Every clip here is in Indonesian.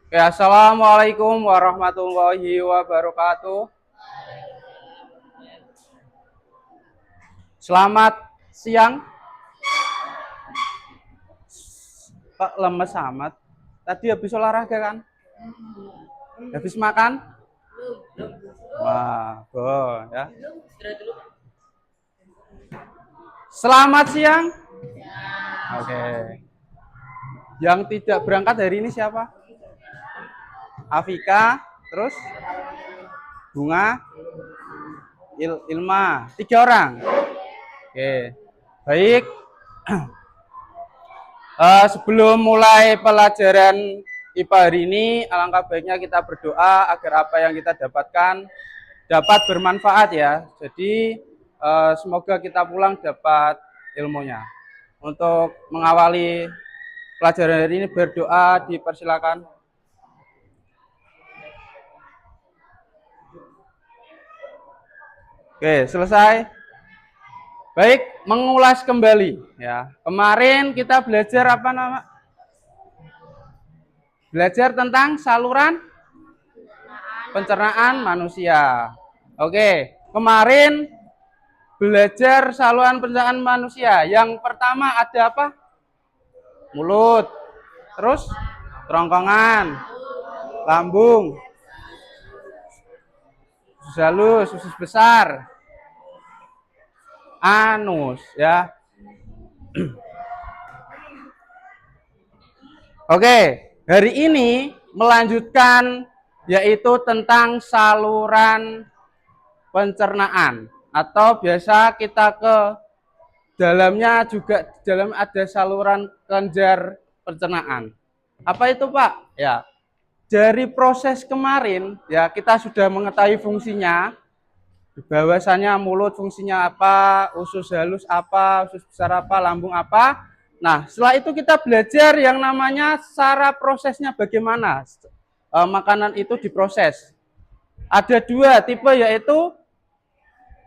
Ya, assalamualaikum warahmatullahi wabarakatuh. Selamat siang, Pak. Lemes amat. Tadi habis olahraga kan? Habis makan? Wah, ya. Selamat siang. Oke. Yang tidak berangkat hari ini siapa? Afika, terus Bunga, Ilma. 3 orang. Oke. Baik. Sebelum mulai pelajaran IPA hari ini, alangkah baiknya kita berdoa agar apa yang kita dapatkan dapat bermanfaat ya. Jadi semoga kita pulang dapat ilmunya. Untuk mengawali pelajaran hari ini berdoa dipersilakan. Oke, selesai. Baik, mengulas kembali ya. Kemarin kita belajar apa nama? Belajar tentang saluran pencernaan manusia. Oke, kemarin belajar saluran pencernaan manusia. Yang pertama ada apa? Mulut. Terus kerongkongan, lambung, usus halus, usus besar, anus ya. Oke, hari ini melanjutkan yaitu tentang saluran pencernaan atau biasa kita ke dalamnya juga di dalam ada saluran kelenjar pencernaan. Apa itu, Pak? Ya. Dari proses kemarin ya kita sudah mengetahui fungsinya. Bahwasanya mulut fungsinya apa, usus halus apa, usus besar apa, lambung apa. Nah, setelah itu kita belajar yang namanya cara prosesnya bagaimana makanan itu diproses. Ada 2 tipe yaitu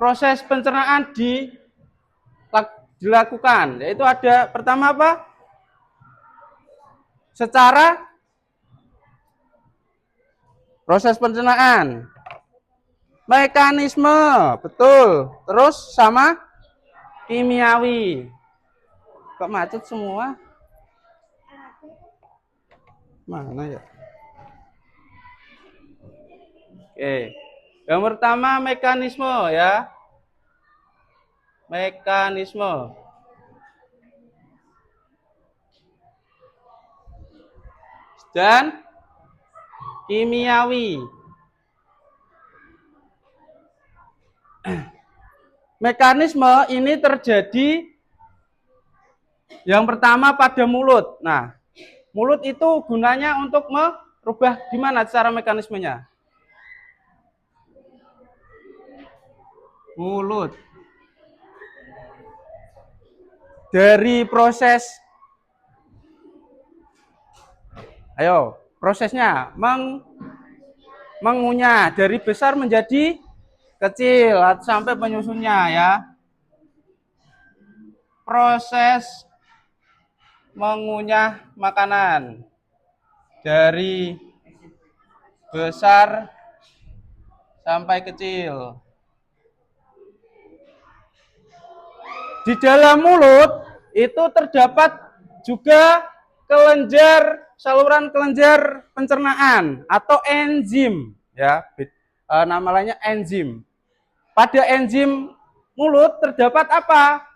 proses pencernaan dilakukan. Yaitu ada pertama apa? Secara proses pencernaan. Mekanisme, betul. Terus sama kimiawi. Kok macet semua? Mana ya? Oke. Yang pertama mekanisme ya. Mekanisme. Dan kimiawi. Mekanisme ini terjadi yang pertama pada mulut. Nah, mulut itu gunanya untuk merubah gimana cara mekanismenya? Mulut. Dari proses, ayo, prosesnya mengunyah dari besar menjadi kecil sampai penyusunnya ya. Proses mengunyah makanan dari besar sampai kecil. Di dalam mulut itu terdapat juga saluran kelenjar pencernaan atau enzim ya. Namanya enzim. Pada enzim mulut terdapat apa?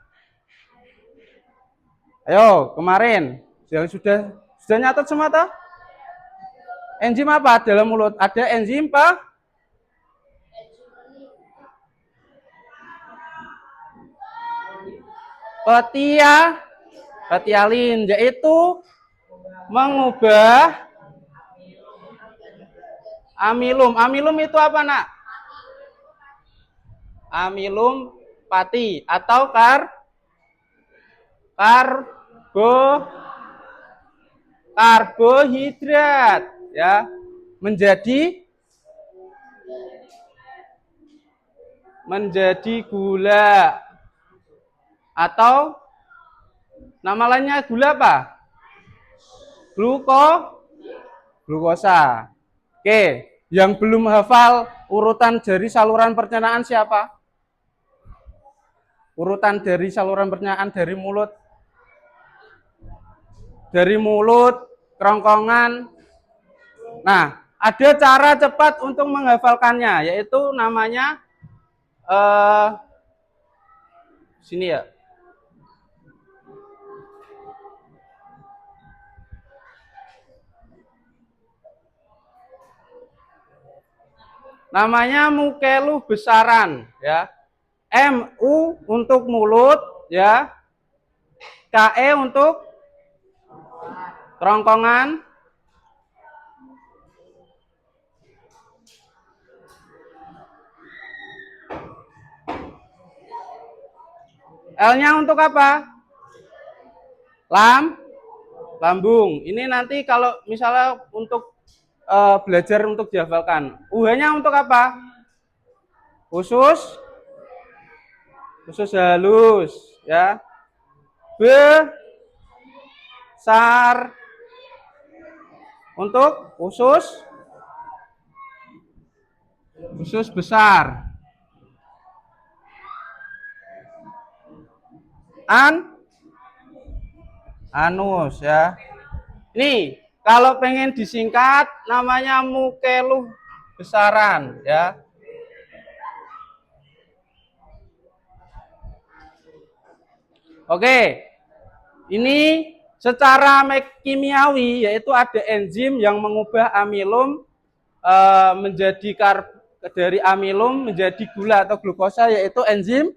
Ayo, kemarin yang sudah nyatat semua toh? Enzim apa dalam mulut? Ada enzim petialin, yaitu mengubah amilum. Amilum itu apa, Nak? Amilum pati atau karbohidrat ya menjadi gula atau nama lainnya gula apa? glukosa. Oke, yang belum hafal urutan dari saluran pencernaan siapa? Urutan dari saluran pencernaan dari mulut. Dari mulut, kerongkongan. Nah, ada cara cepat untuk menghafalkannya, yaitu namanya sini ya. Namanya mukelu besaran ya. MU untuk mulut ya. KE untuk kerongkongan. L-nya untuk apa? Lambung. Ini nanti kalau misalnya untuk belajar untuk dihafalkan. UH-nya untuk apa? Usus halus ya. Besar untuk usus besar. Anus ya. Nih, kalau pengen disingkat namanya mukelu besaran ya. Oke. Ini secara kimiawi yaitu ada enzim yang mengubah amilum menjadi dari amilum menjadi gula atau glukosa, yaitu enzim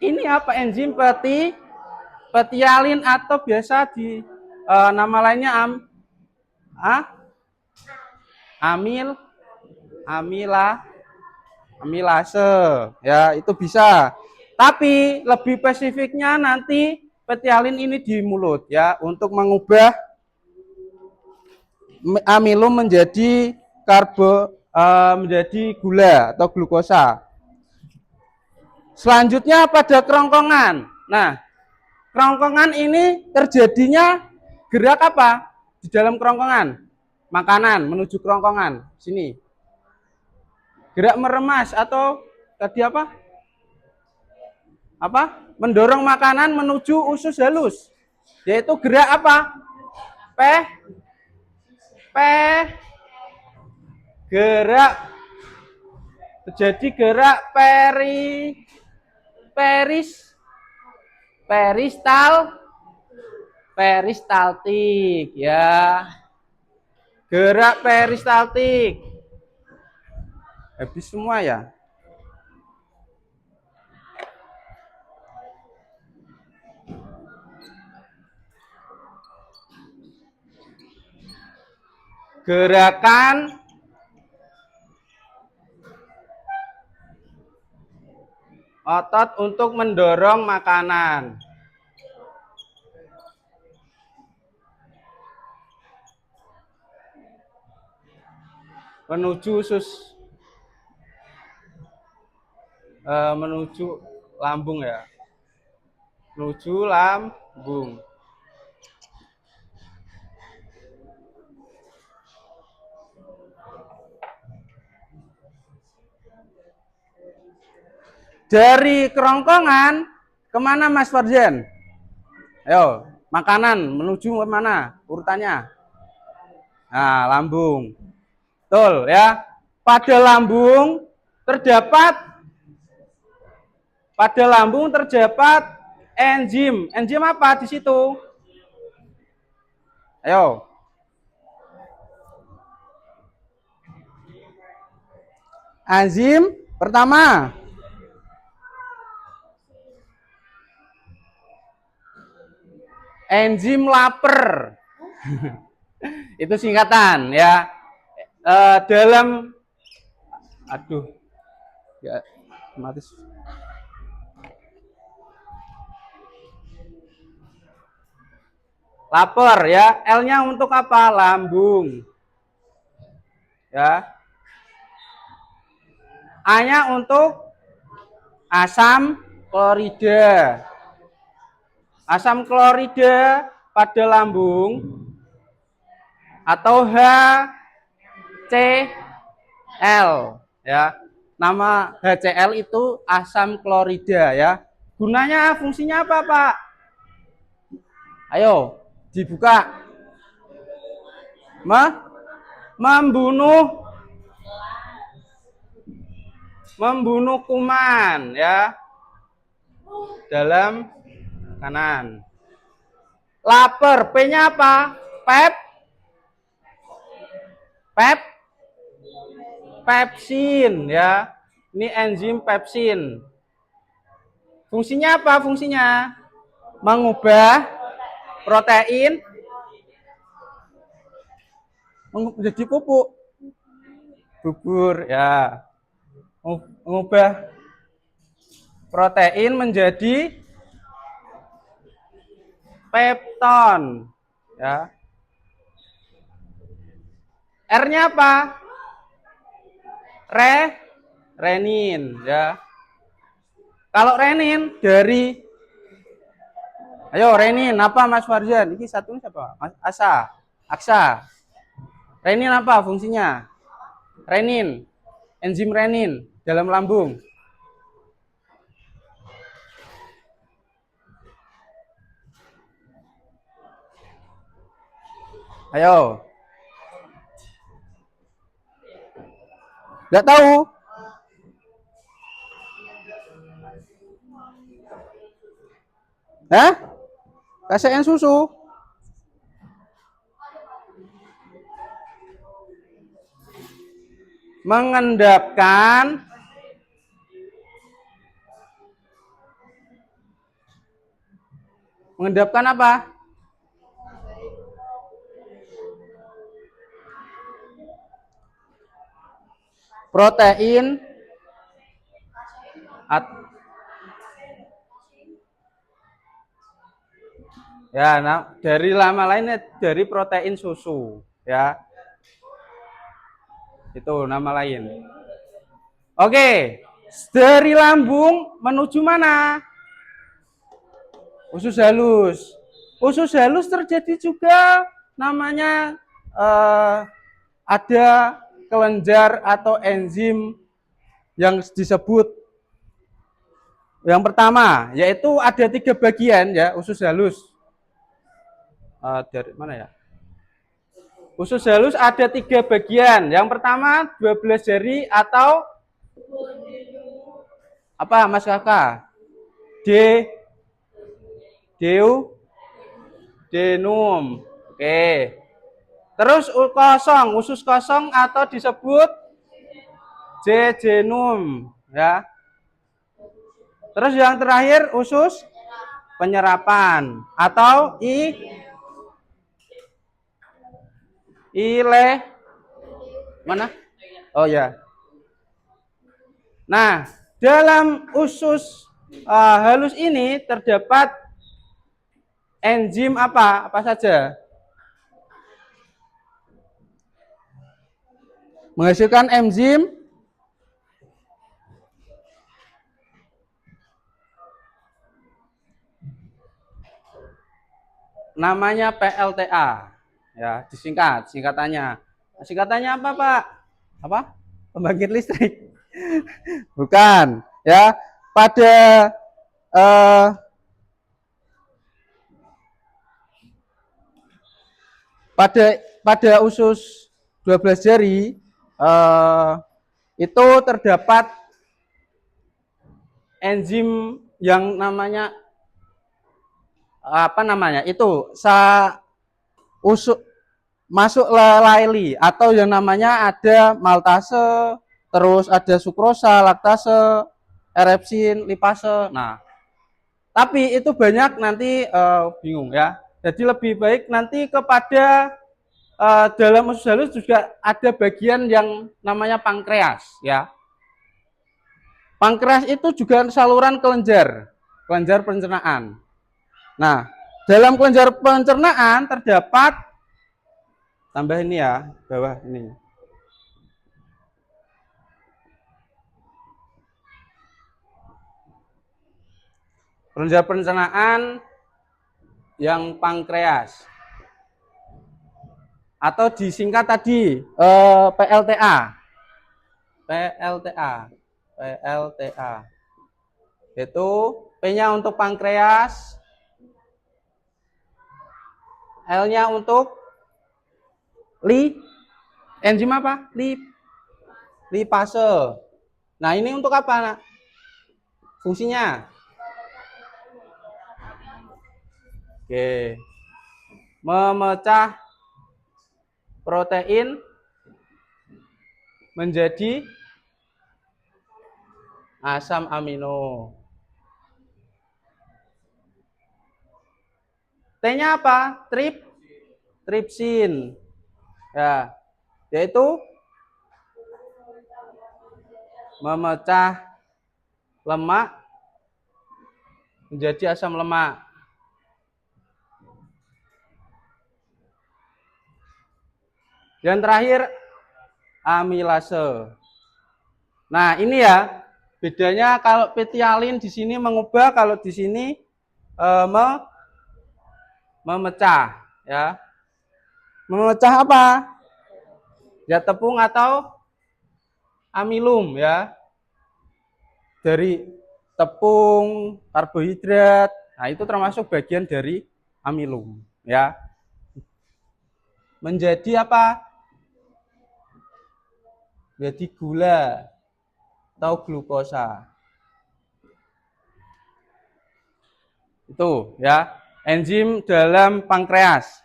ini apa? Enzim petialin atau biasa di nama lainnya amilase ya, itu bisa. Tapi lebih spesifiknya nanti petialin ini di mulut ya untuk mengubah amilum menjadi menjadi gula atau glukosa. Selanjutnya pada kerongkongan. Nah, kerongkongan ini terjadinya gerak apa? Di dalam kerongkongan. Makanan menuju kerongkongan. Sini. Gerak meremas atau tadi apa? Mendorong makanan menuju usus halus. Yaitu gerak apa? Gerak. Terjadi gerak peristaltik ya. Gerak peristaltik. Habis semua ya. Gerakan otot untuk mendorong makanan. Menuju menuju lambung ya. Menuju lambung. Dari kerongkongan kemana Mas Farjan? Ayo, makanan menuju kemana urutannya? Nah, lambung. Betul ya. Pada lambung terdapat enzim. Enzim apa di situ? Ayo. Enzim pertama. Enzim lapar. Itu singkatan ya. Dalam ya otomatis. Lapar ya. L-nya untuk apa? Lambung. Ya. A-nya untuk asam klorida. Asam klorida pada lambung atau HCl ya. Nama HCl itu asam klorida ya. Gunanya fungsinya apa, Pak? Ayo, dibuka. Membunuh kuman ya dalam makanan. Lapar, P-nya apa? Pepsin ya. Ini enzim pepsin. Fungsinya apa? Fungsinya mengubah protein menjadi pupuk. Bubur ya. Mengubah protein menjadi pepton ya. R-nya apa? Renin ya. Kalau renin dari ayo renin apa Mas Farjan? Ini satunya siapa? Mas Aksa. Renin apa fungsinya? Renin. Enzim renin dalam lambung. Ayo. Nggak tahu? Hah? Kasein susu? Mengendapkan apa? Protein ya, nah, dari nama lainnya dari protein susu ya. Itu nama lain. Oke, dari lambung menuju mana? Usus halus. Usus halus terjadi juga namanya ada kelenjar atau enzim yang disebut yang pertama yaitu ada 3 bagian ya usus halus. Dari mana ya? Usus halus ada 3 bagian. Yang pertama 12 jari atau apa Mas Kakak? Denum. Oke. Terus usus kosong atau disebut jejunum ya. Terus yang terakhir usus penyerapan atau mana? Oh ya. Nah, dalam usus halus ini terdapat enzim apa? Apa saja? Menghasilkan enzim namanya PLTA. Ya, singkatannya. Singkatannya apa, Pak? Apa? Pembangkit listrik. Bukan, ya. Pada usus 12 jari itu terdapat enzim yang namanya apa namanya? Itu masuk laili atau yang namanya ada maltase, terus ada sukrosa, laktase, erepsin, lipase. Nah, tapi itu banyak nanti bingung ya. Jadi lebih baik nanti kepada dalam usus halus juga ada bagian yang namanya pankreas ya. Pankreas itu juga saluran kelenjar pencernaan. Nah, dalam kelenjar pencernaan terdapat tambah ini ya, bawah ini. Kelenjar pencernaan yang pankreas. atau disingkat tadi PLTA. PLTA. PLTA. Itu P-nya untuk pankreas, L-nya untuk enzim apa? Lipase. Nah, ini untuk apa, Nak? Fungsinya? Oke. Memecah protein menjadi asam amino. T-nya apa? Tripsin. Ya, yaitu memecah lemak menjadi asam lemak. Yang terakhir amilase. Nah, ini ya bedanya kalau petialin di sini mengubah, kalau di sini memecah, ya. Memecah apa? Ya tepung atau amilum, ya. Dari tepung, karbohidrat. Nah, itu termasuk bagian dari amilum, ya. Menjadi apa? Menjadi gula atau glukosa. Itu, ya. Enzim dalam pankreas.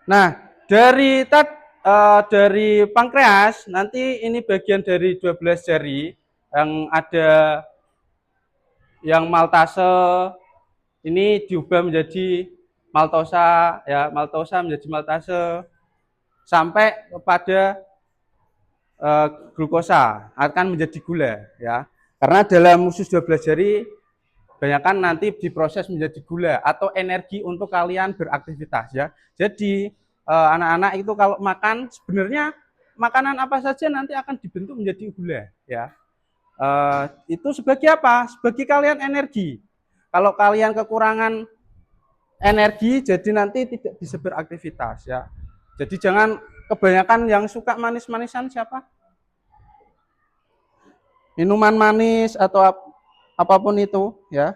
Nah, dari pankreas nanti ini bagian dari 12 jari yang ada yang maltase ini diubah menjadi maltosa, ya, maltosa menjadi maltase sampai kepada glukosa akan menjadi gula, ya. Karena dalam usus 12 jari kebanyakan nanti diproses menjadi gula atau energi untuk kalian beraktivitas, ya. Jadi anak-anak itu kalau makan sebenarnya makanan apa saja nanti akan dibentuk menjadi gula, ya. Itu sebagai apa? Sebagai kalian energi. Kalau kalian kekurangan energi, jadi nanti tidak bisa beraktivitas, ya. Jadi jangan kebanyakan yang suka manis-manisan siapa? Minuman manis atau apapun itu, ya.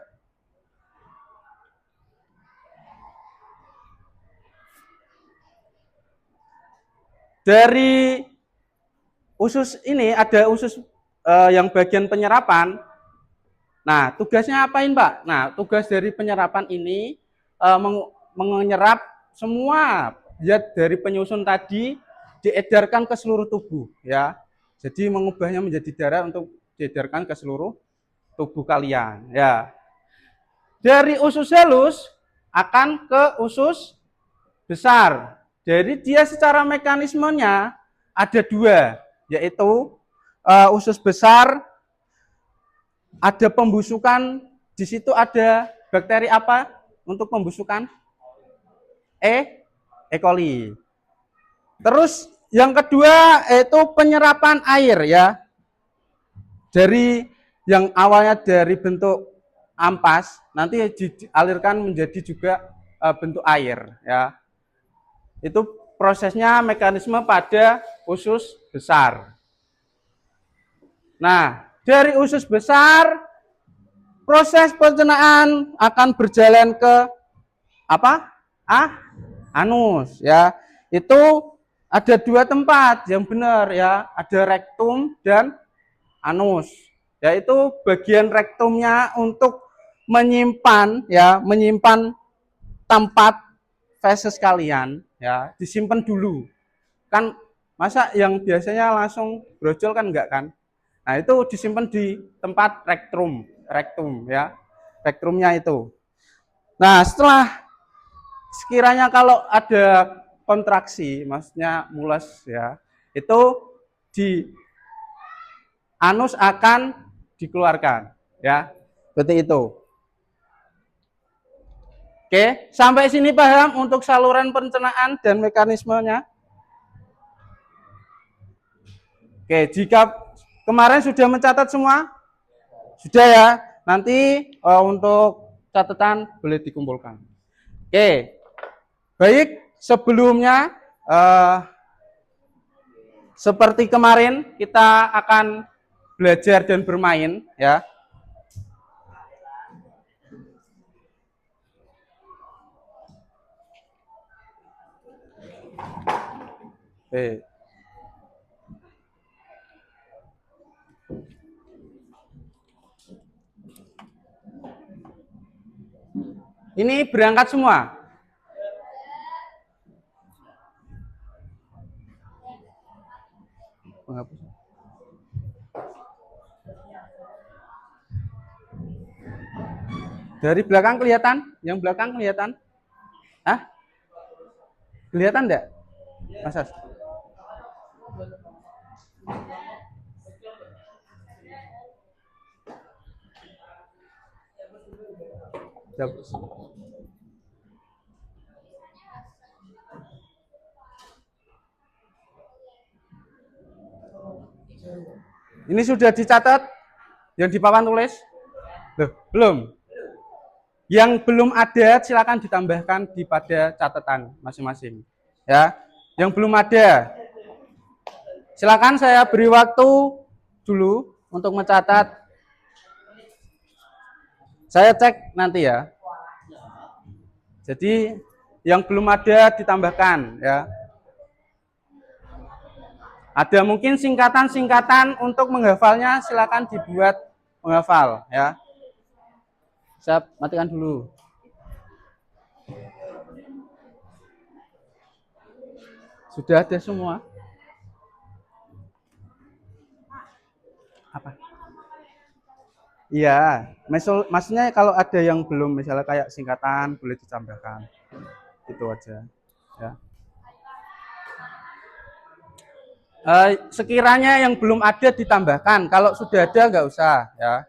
Dari usus ini ada usus yang bagian penyerapan. Nah, tugasnya apain, Pak? Nah, tugas dari penyerapan ini menyerap semua zat dari penyusun tadi diedarkan ke seluruh tubuh, ya. Jadi mengubahnya menjadi darah untuk diedarkan ke seluruh tubuh kalian, ya. Dari usus halus akan ke usus besar. Jadi dia secara mekanismenya ada dua, yaitu usus besar ada pembusukan, di situ ada bakteri apa untuk pembusukan? E. coli. Terus yang kedua itu penyerapan air, ya. Dari yang awalnya dari bentuk ampas nanti dialirkan menjadi juga bentuk air, ya. Itu prosesnya mekanisme pada usus besar. Nah, dari usus besar proses pencernaan akan berjalan ke apa? Anus, ya. Itu ada dua tempat yang benar, ya. Ada rektum dan anus. Yaitu bagian rektumnya untuk menyimpan, ya, menyimpan tempat feses kalian, ya, disimpan dulu. Kan masa yang biasanya langsung brojol kan enggak kan? Nah, itu disimpan di tempat rektum, ya. Rektumnya itu. Nah, setelah sekiranya kalau ada kontraksi, maksudnya mules, ya, itu di anus akan dikeluarkan, ya. Seperti itu. Oke, sampai sini paham untuk saluran pencernaan dan mekanismenya? Oke, jika kemarin sudah mencatat semua? Sudah, ya. nanti untuk catatan boleh dikumpulkan. Oke, baik, sebelumnya seperti kemarin kita akan belajar dan bermain ya. Oke. Ini berangkat semua. Dari belakang kelihatan? Yang belakang kelihatan? Hah? Kelihatan enggak? Mas As? Ini sudah dicatat? Yang di papan tulis? Loh, belum. Yang belum ada silakan ditambahkan di pada catatan masing-masing. Ya, yang belum ada. Silakan saya beri waktu dulu untuk mencatat. Saya cek nanti ya. Jadi yang belum ada ditambahkan ya. Ada mungkin singkatan-singkatan untuk menghafalnya, silakan dibuat menghafal ya. Saya matikan dulu. Sudah ada semua? Apa? Iya, maksudnya kalau ada yang belum, misalnya kayak singkatan boleh ditambahkan. Itu aja ya. Sekiranya yang belum ada ditambahkan, kalau sudah ada nggak usah ya.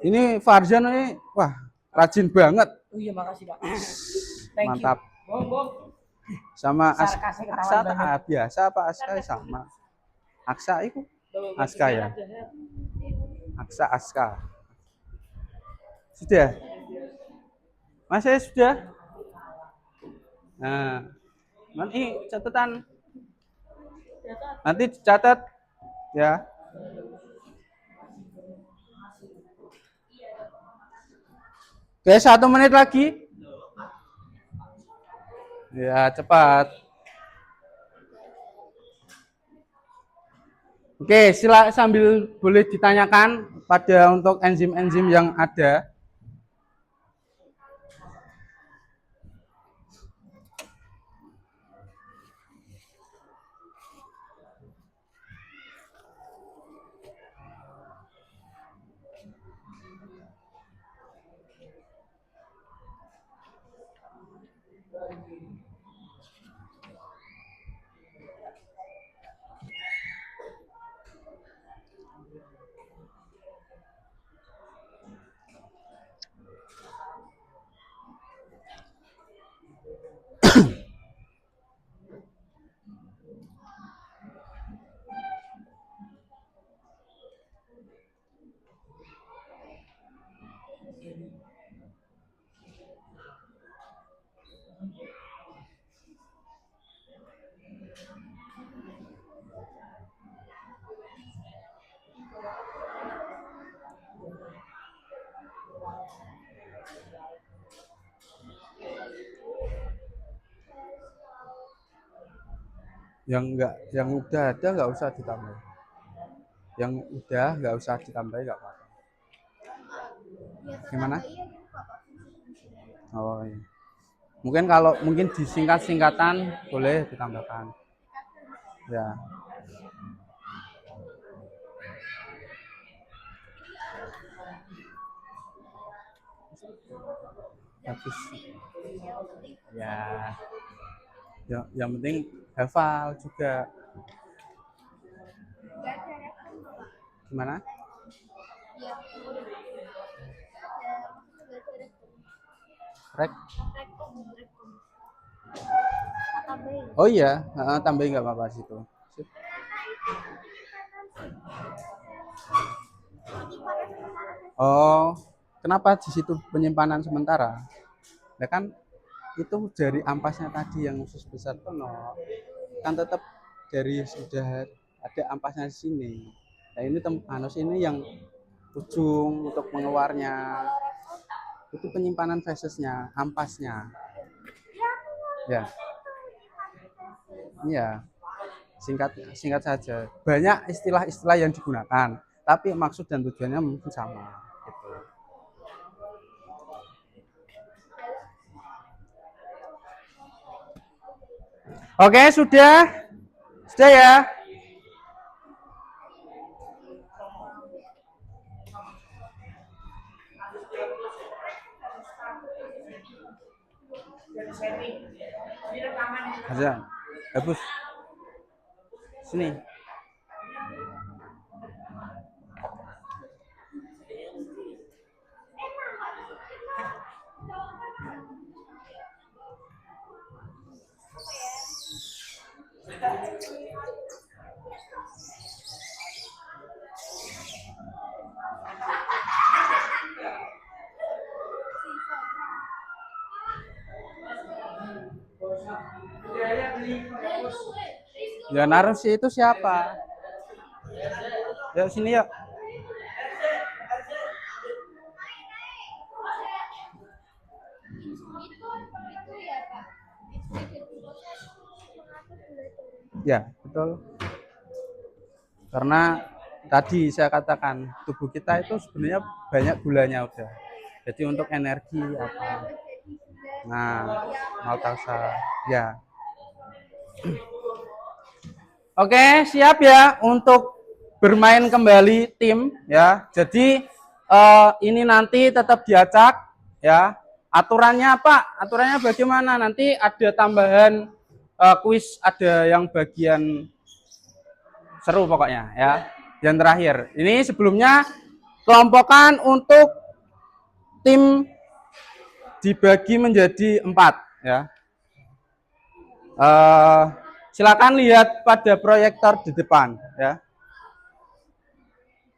Ini Farzan ini, wah rajin banget. Oh iya, makasih Pak. Mantap. Sama Aksa tak biasa apa Aska sama? Aksa itu? Aska ya? Aska. Sudah? Masih sudah? Nah, nanti catatan. Nanti catat ya. Oke, 1 menit lagi. Ya, cepat. Oke, sambil boleh ditanyakan pada untuk enzim-enzim yang ada. Yang udah ada nggak usah ditambah. Yang udah nggak usah ditambah, nggak apa-apa. Gimana? Oh iya. Mungkin kalau disingkat-singkatan boleh ditambahkan. Ya. Bagus. Ya. Yang penting hafal juga. Gimana? Rek. Oh iya, tambahin nggak apa-apa situ. Oh, kenapa di situ penyimpanan sementara? Ya kan itu dari ampasnya tadi yang usus besar penuh, kan tetap dari sudah ada ampasnya di sini. Nah ini anus ini yang ujung untuk mengeluarnya itu penyimpanan fesesnya, ampasnya. Ya, iya. Singkat singkat saja. Banyak istilah-istilah yang digunakan, tapi maksud dan tujuannya mungkin sama. Gitu. Oke, sudah ya. Aja, bagus. Sini. Ya Narusi itu siapa? Yuk sini yuk. Ya, betul. Karena tadi saya katakan tubuh kita itu sebenarnya banyak gulanya udah. Jadi untuk energi apa? Nah, maltasa. Ya. Oke, siap ya untuk bermain kembali tim ya. Jadi ini nanti tetap diacak ya. Aturannya apa? Aturannya bagaimana? Nanti ada tambahan kuis, ada yang bagian seru pokoknya ya. Yang terakhir, ini sebelumnya kelompokan untuk tim dibagi menjadi 4 ya. Silakan lihat pada proyektor di depan ya.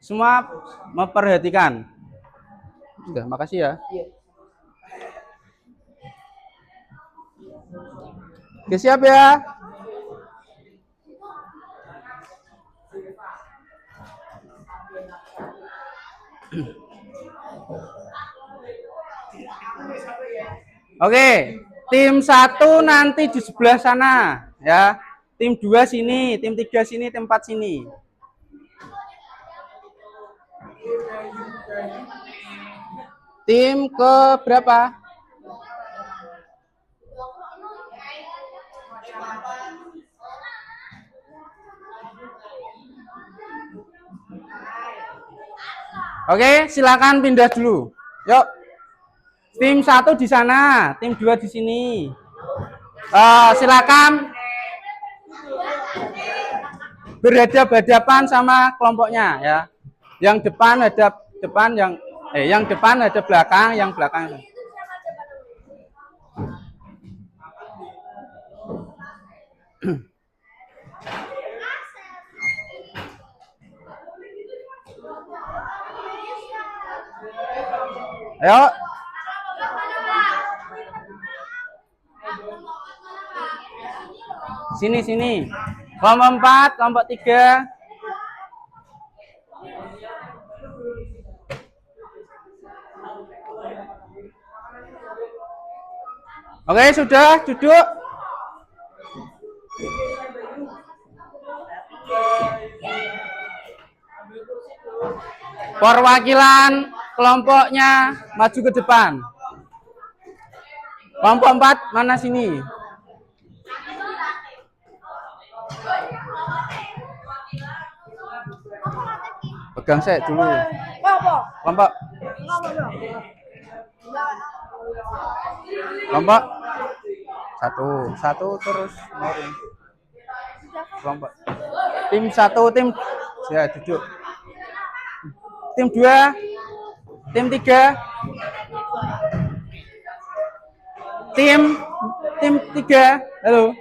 Semua memperhatikan. Sudah, makasih ya. Oke, siap ya. Oke, tim 1 nanti di sebelah sana ya. Tim 2 sini, tim 3 sini, tim 4 sini. Tim ke berapa? Oke, silakan pindah dulu. Yuk. Tim 1 di sana, tim 2 di sini. Silakan berhadapan-hadapan sama kelompoknya ya. Yang depan hadap depan, yang depan hadap belakang, yang belakang. Ayo. Sini. Kelompok 4, kelompok 3. Oke, sudah duduk. Perwakilan kelompoknya maju ke depan. Kelompok 4 mana sini? Pegang saya dulu. Kelompok. Kelompok. Satu terus ngorin. Kelompok. Tim 1, tim ya duduk. Tim 2, tim 3. Tim 3. Halo.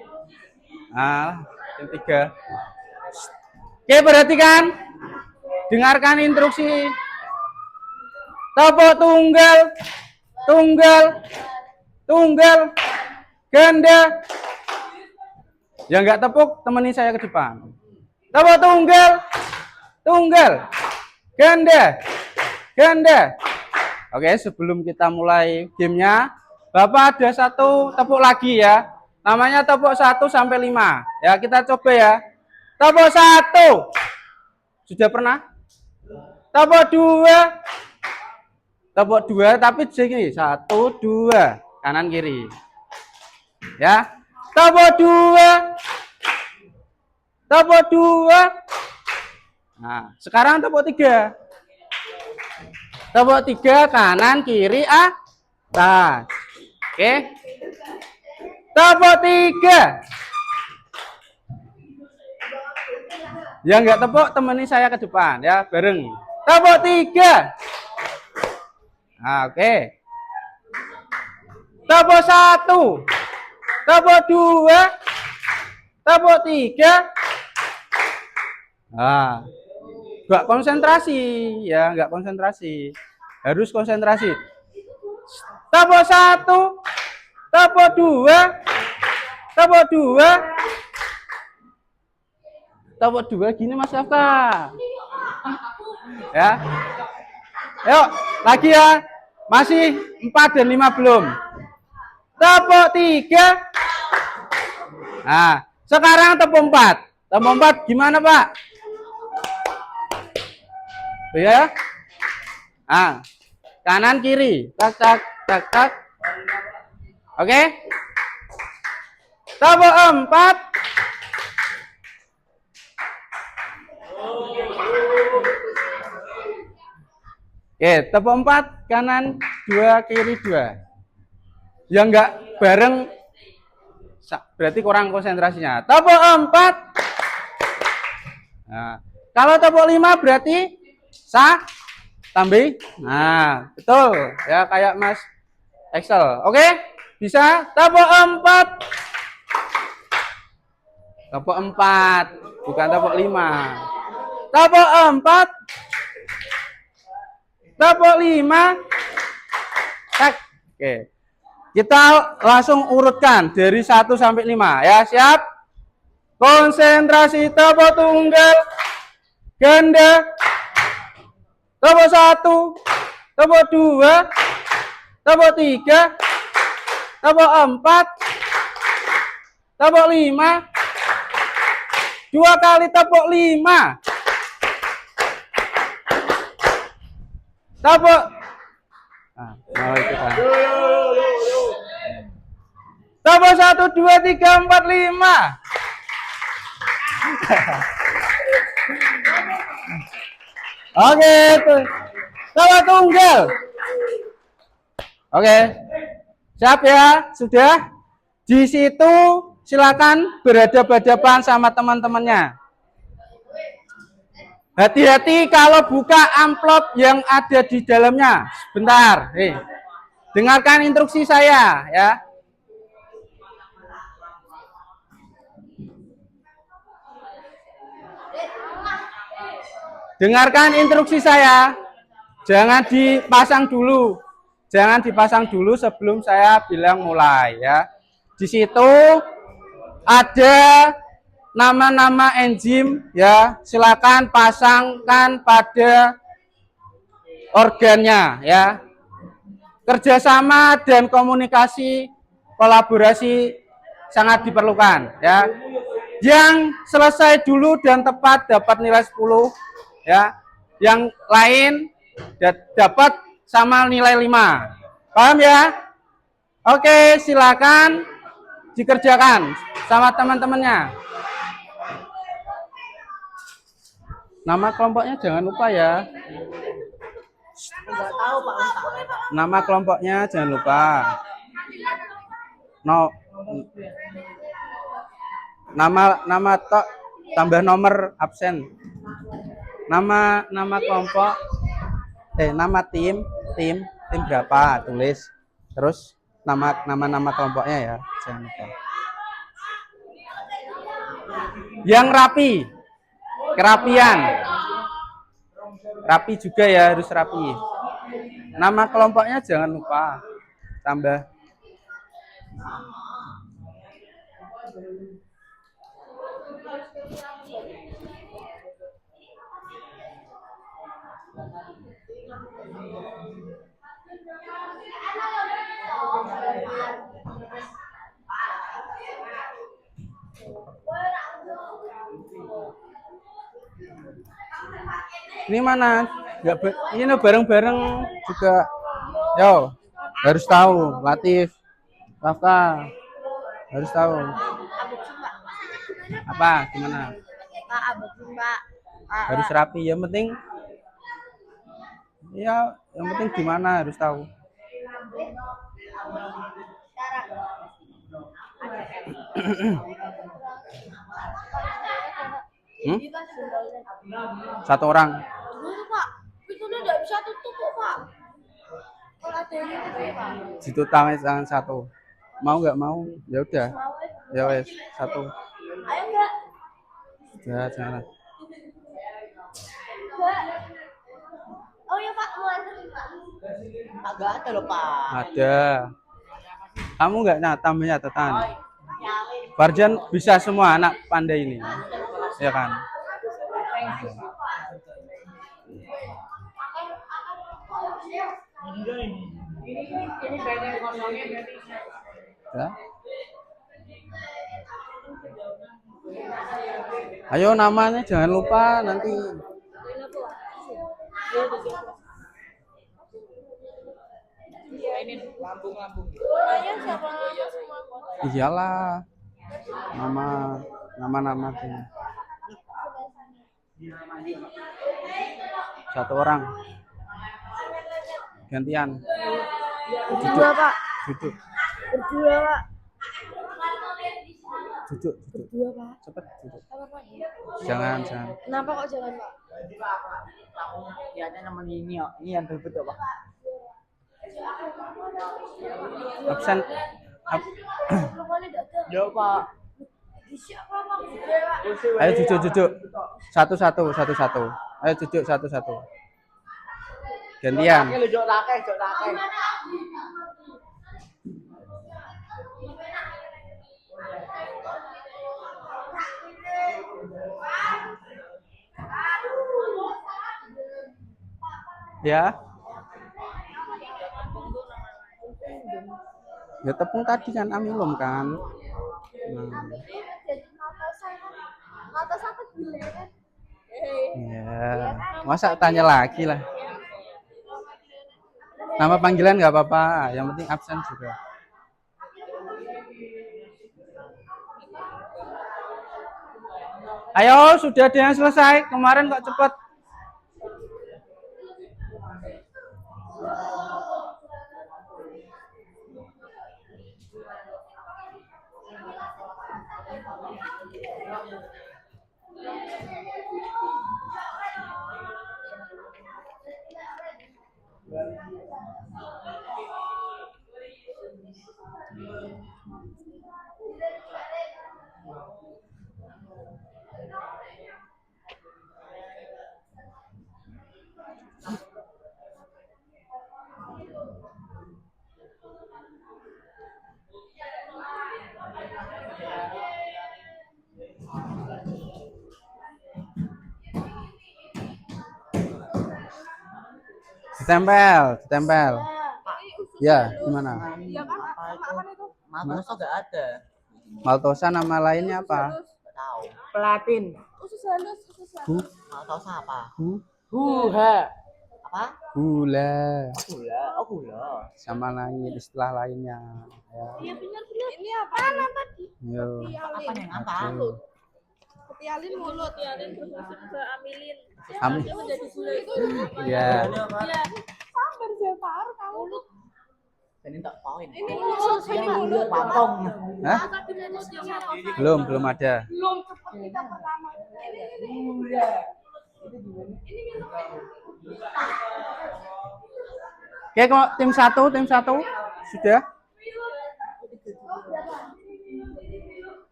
Tim 3. Oke, perhatikan. Dengarkan instruksi. Tepuk tunggal, tunggal, tunggal, ganda. Yang nggak tepuk, temani saya ke depan. Tepuk tunggal, tunggal, ganda, ganda. Oke, sebelum kita mulai gamenya, Bapak ada satu tepuk lagi ya. Namanya tepuk 1 sampai 5. Ya, kita coba ya. Tepuk 1. Sudah pernah? Tepuk 2. Tepuk 2 tapi sini 1 2 kanan kiri. Ya. Tepuk 2. Tepuk 2. Nah, sekarang tepuk 3. Tepuk 3 kanan kiri atas. Oke. Tepuk 3. Yang nggak tepuk temani saya ke depan ya, bareng. Tepuk 3. Nah, oke. Tepuk 1. Tepuk 2. Tepuk 3. Nah, nggak konsentrasi ya, nggak konsentrasi. Harus konsentrasi. Tepuk 1. Tepuk 2. Tepuk 2. Tepuk 2 gini Mas Afka. Ya. Yuk, lagi ya. Masih 4 dan 5 belum. Tepuk 3. Nah, sekarang tepuk 4. Tepuk 4 gimana, Pak? Ya. Nah, kanan kiri. Tak tak tak tak. Oke. Tepuk 4. Oke, tepuk 4 kanan 2 kiri 2. Yang enggak bareng berarti kurang konsentrasinya. Tepuk 4. Nah, kalau tepuk 5 berarti tambah. Nah, betul. Ya kayak Mas Excel. Oke? Bisa? Tepuk 4. Tepuk 4, bukan tepuk 5. Tepuk 4. Tepuk 5. Tak. Oke. Kita langsung urutkan dari 1 sampai 5 ya, siap? Konsentrasi, tepuk tunggal, ganda. Tepuk 1, tepuk 2, tepuk 3, tepuk 4, tepuk 5. 2 kali tepuk 5. Tepuk. Nah, tepuk 1 2 3 4 5. Oke, tepuk tunggal. Oke. Siap ya? Sudah? Di situ silakan berhadapan-hadapan sama teman-temannya. Hati-hati kalau buka amplop yang ada di dalamnya. Bentar, dengarkan instruksi saya ya. Dengarkan instruksi saya. Jangan dipasang dulu. Jangan dipasang dulu sebelum saya bilang mulai ya. Di situ ada nama-nama enzim ya, silakan pasangkan pada organnya ya. Kerjasama dan komunikasi kolaborasi sangat diperlukan ya. Yang selesai dulu dan tepat dapat nilai 10 ya. Yang lain dapat sama nilai 5. Paham ya? Oke, silakan dikerjakan sama teman-temannya. Nama kelompoknya jangan lupa ya. Enggak tahu Pak Unta. Nama kelompoknya jangan lupa. Nama tok tambah nomor absen. Nama kelompok nama tim berapa tulis. Terus nama kelompoknya ya, jangan lupa. Yang rapi. Kerapian. Rapi juga ya, harus rapi. Nama kelompoknya jangan lupa. Tambah. Ini mana? Nggak ini bareng-bareng juga. Yo, harus tahu. Latif, Rafa, harus tahu. Apa? Gimana? Pak, Pak. Harus rapi. Yang penting, ya, yang penting gimana harus tahu. Satu orang. Pak, pintunya nggak bisa tutup kok, Pak. Kalau ada ini Pak. Situ tangan satu. Mau nggak mau? Ya udah. Ya wes satu. Ayo enggak? Ya jangan. Oh ya Pak, mau antar Pak. Agak ada loh Pak. Ada. Kamu nggak tambah catatan. Farjan bisa semua anak pandai ini, ya kan? Ya. Ayo namanya jangan lupa nanti. Iyalah. Nama tuh. Satu orang. Gantian. Berdua Pak. Duduk. Berdua Pak. Duduk. Berdua Pak. Cepet duduk. Apa Pak? Jangan. Kenapa kok jangan Pak? Ya ada nama ini ya. Ini yang terbetul Pak. Absen. Ya Pak. Siapa Pak? Ayo duduk. Satu-satu. Ayo duduk satu-satu. Gantian. Jok lake. Ya. Ya tepung tadi kan amilum kan. Mata satu gila kan? Ya. Masa tanya lagi lah. Nama panggilan nggak apa-apa, yang penting absen juga. Ayo, sudah ada yang selesai. Kemarin kok cepet. Ditempel. Ya, gimana? Iya kan? Apa itu? Maltosa nggak ada. Maltosa nama lainnya apa? Nggak tahu. Pelatin. Usus halus. Maltosa apa? Huha. Apa? Gula. Oh gula. Sama lain istilah lainnya. Ya. Iya benar. Ini apa? Tadi. Yo. Apa yang apa? Ketialin mulut. Ketialin berfungsi ke amilin. Amin. Jadi gula itu. Ya. Iya. Sambar Jepar kamu. Ini tak poin. Ini mulut. Pampong. Hah? Belum ada. Belum cepat kita pertama. Oke, kok tim satu sudah.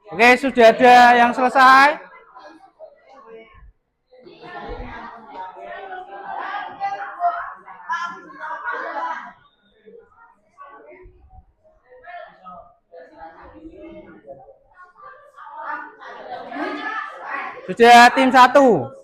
Oke, sudah ada yang selesai. Sudah tim 1.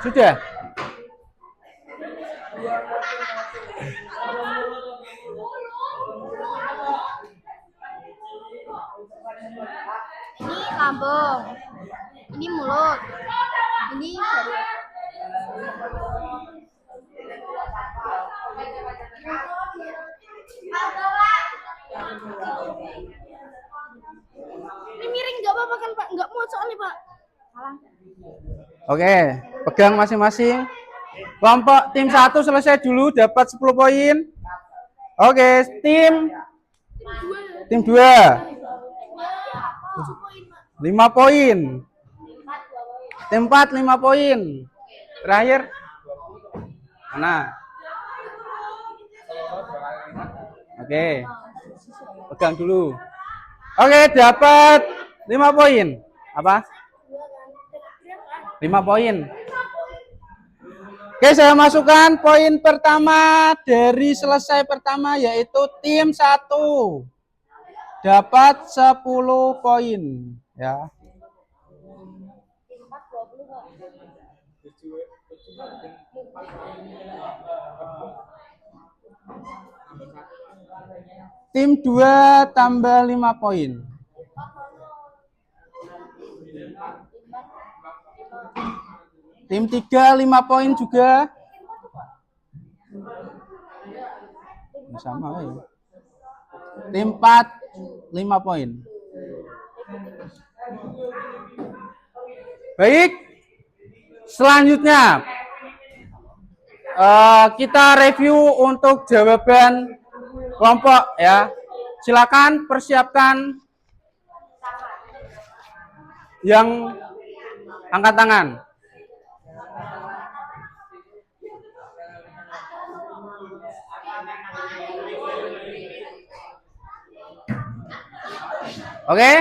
Sudah. Ini lambung. Ini mulut. Ini baru. Ini miring nggak apa-apa kan Pak? Nggak mau soalnya Pak. Salah. Oke, pegang masing-masing. Kelompok tim 1 selesai dulu, dapat 10 poin. Oke, tim 2 5 poin. Tim 4 5 poin. Terakhir mana? Oke. Pegang dulu. Oke, dapat 5 poin. Apa? 5 poin. Oke, saya masukkan poin pertama dari selesai pertama, yaitu tim 1 dapat 10 poin ya. Tim 2 tambah 5 poin. Tim 3 5 poin juga. Sama ya. Tim 4 5 poin. Baik. Selanjutnya kita review untuk jawaban kelompok ya. Silakan persiapkan yang angkat tangan. Oke,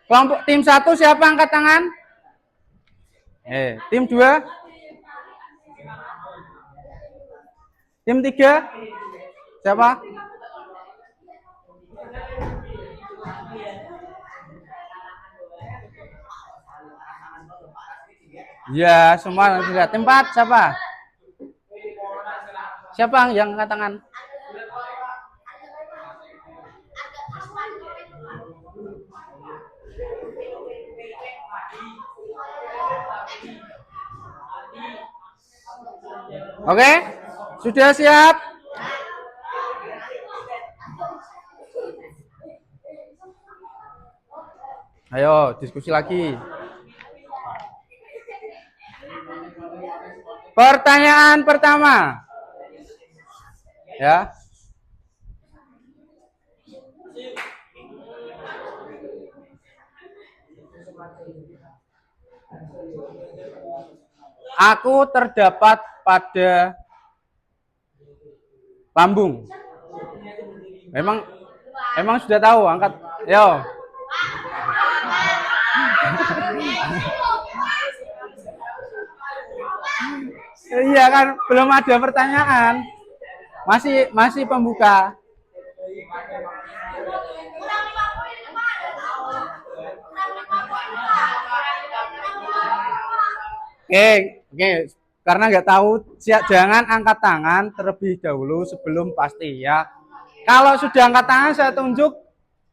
kelompok tim 1 siapa angkat tangan? Tim 2? Tim 3? Siapa? Ya, semua tidak. Tim 4 siapa? Siapa yang angkat tangan? Oke, sudah siap? Ayo, diskusi lagi. Pertanyaan pertama. Ya. Aku terdapat pada lambung. Memang sudah tahu, angkat. Yo. Iya kan, belum ada pertanyaan. Masih pembuka. Oke, karena nggak tahu, jangan angkat tangan terlebih dahulu sebelum pasti ya. Kalau sudah angkat tangan saya tunjuk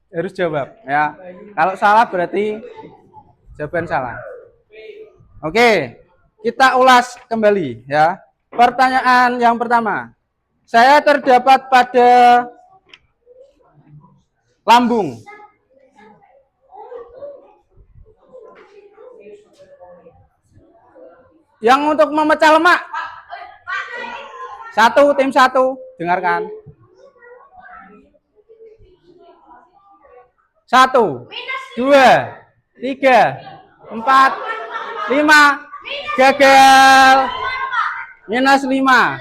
harus jawab ya. Kalau salah berarti jawaban salah. Oke, kita ulas kembali ya. Pertanyaan yang pertama. Saya terdapat pada lambung. Yang untuk memecah lemak. Tim 1, dengarkan. 1, 2, 3, 4, 5. Gagal. -5.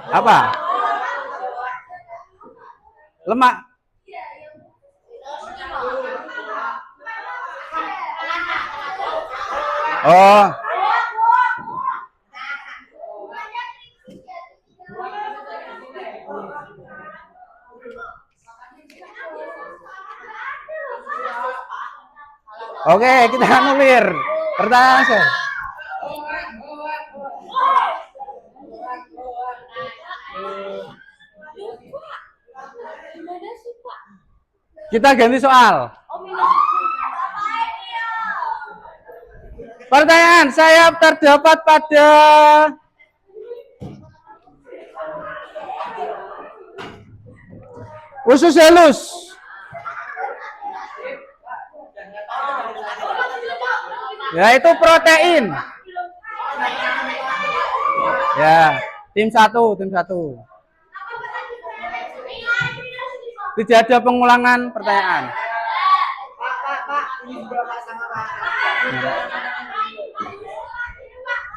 Apa? Lemak. Oh. Oke, kita anulir. Pertanyaan saya. Gimana sih, Pak? Kita ganti soal. Oh, minus. Pertanyaan saya terdapat pada usus halus. Yaitu protein. Ya, tim satu. Tidak ada pengulangan pertanyaan. Pak, ini juga Pak sama Pak.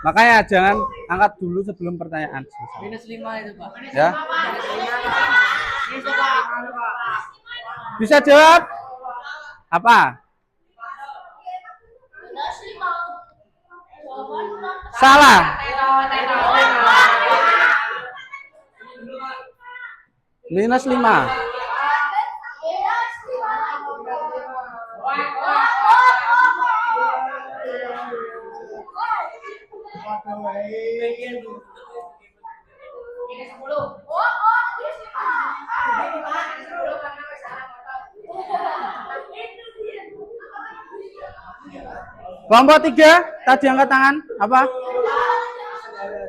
Makanya jangan angkat dulu sebelum pertanyaan selesai. -5 itu, Pak. Ya. Ini Pak. Bisa jawab? Apa? Minus 5. Salah. Minus 5. Kelompok 3 tadi angkat tangan apa?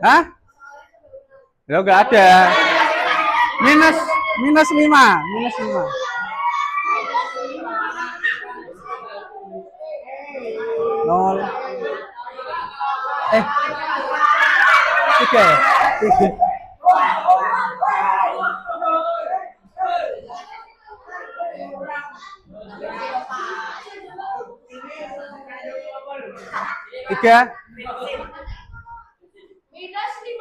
Hah? Ya enggak ada. Minus 5. Nol. 3 ya? 3. Tiga. Minus 5.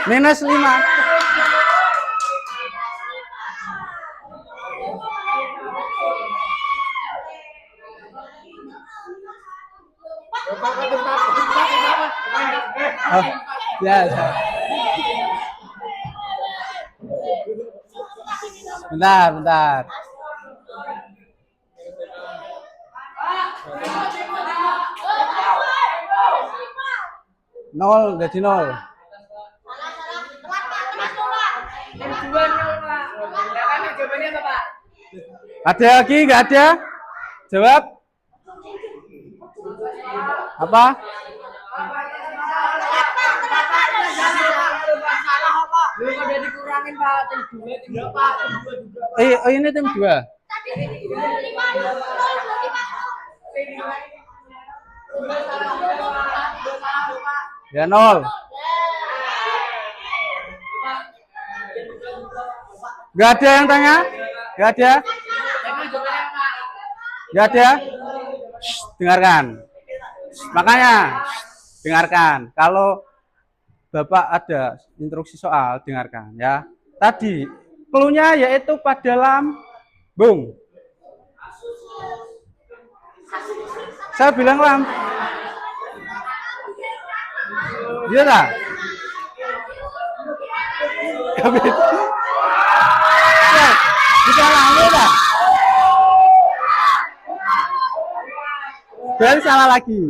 Minus 5. Oh, ya. Bentar. Nol, jadi nol. Jawabannya apa, Pak? Ada lagi? Nggak ada? Jawab. Apa? Belum ada dikurangin, Pak. Tim 2, tim 2, Pak. Oh, ini tim 2. Ya nol. Nggak ada yang tanya? Nggak ada? Nggak ada? Shh, dengarkan. Makanya dengarkan. Kalau Bapak ada instruksi soal, dengarkan ya. Tadi clue-nya yaitu pada lambung. Saya bilang lambung. Iya tak? Bisa lambung tak? Dan salah lagi.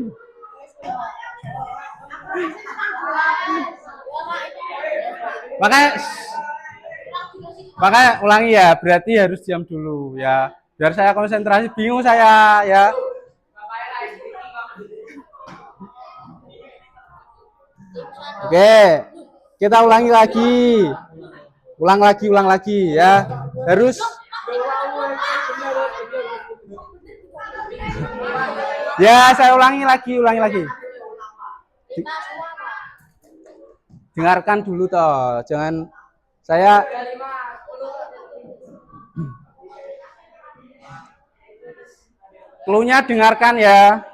Makanya ulangi ya, berarti harus diam dulu ya. Biar saya konsentrasi, bingung saya ya. Oke, kita ulangi lagi. Ulang lagi ya. Harus ya, saya ulangi lagi. Dengarkan dulu toh, jangan saya clue-nya dengarkan ya.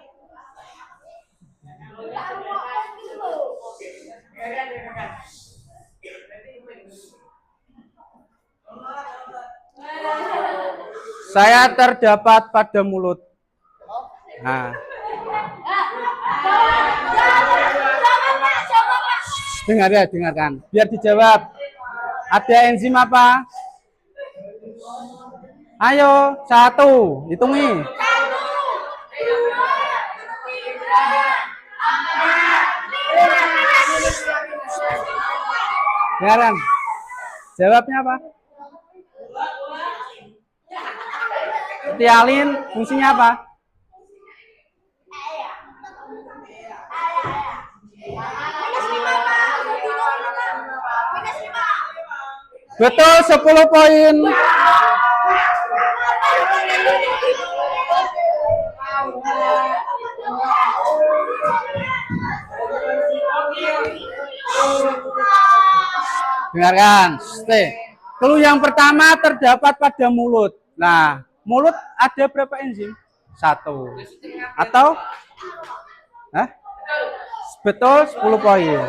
Saya terdapat pada mulut. Nah, dengar ya, dengarkan. Biar dijawab. Ada enzim apa? Ayo, 1, hitungi. Dengarkan. Jawabnya apa? Tialin fungsinya apa? Betul, 10 poin. Dengarkan. Clue yang pertama terdapat pada mulut. Nah, mulut ada berapa enzim? 1. Atau? Hah? Betul, 10 poin.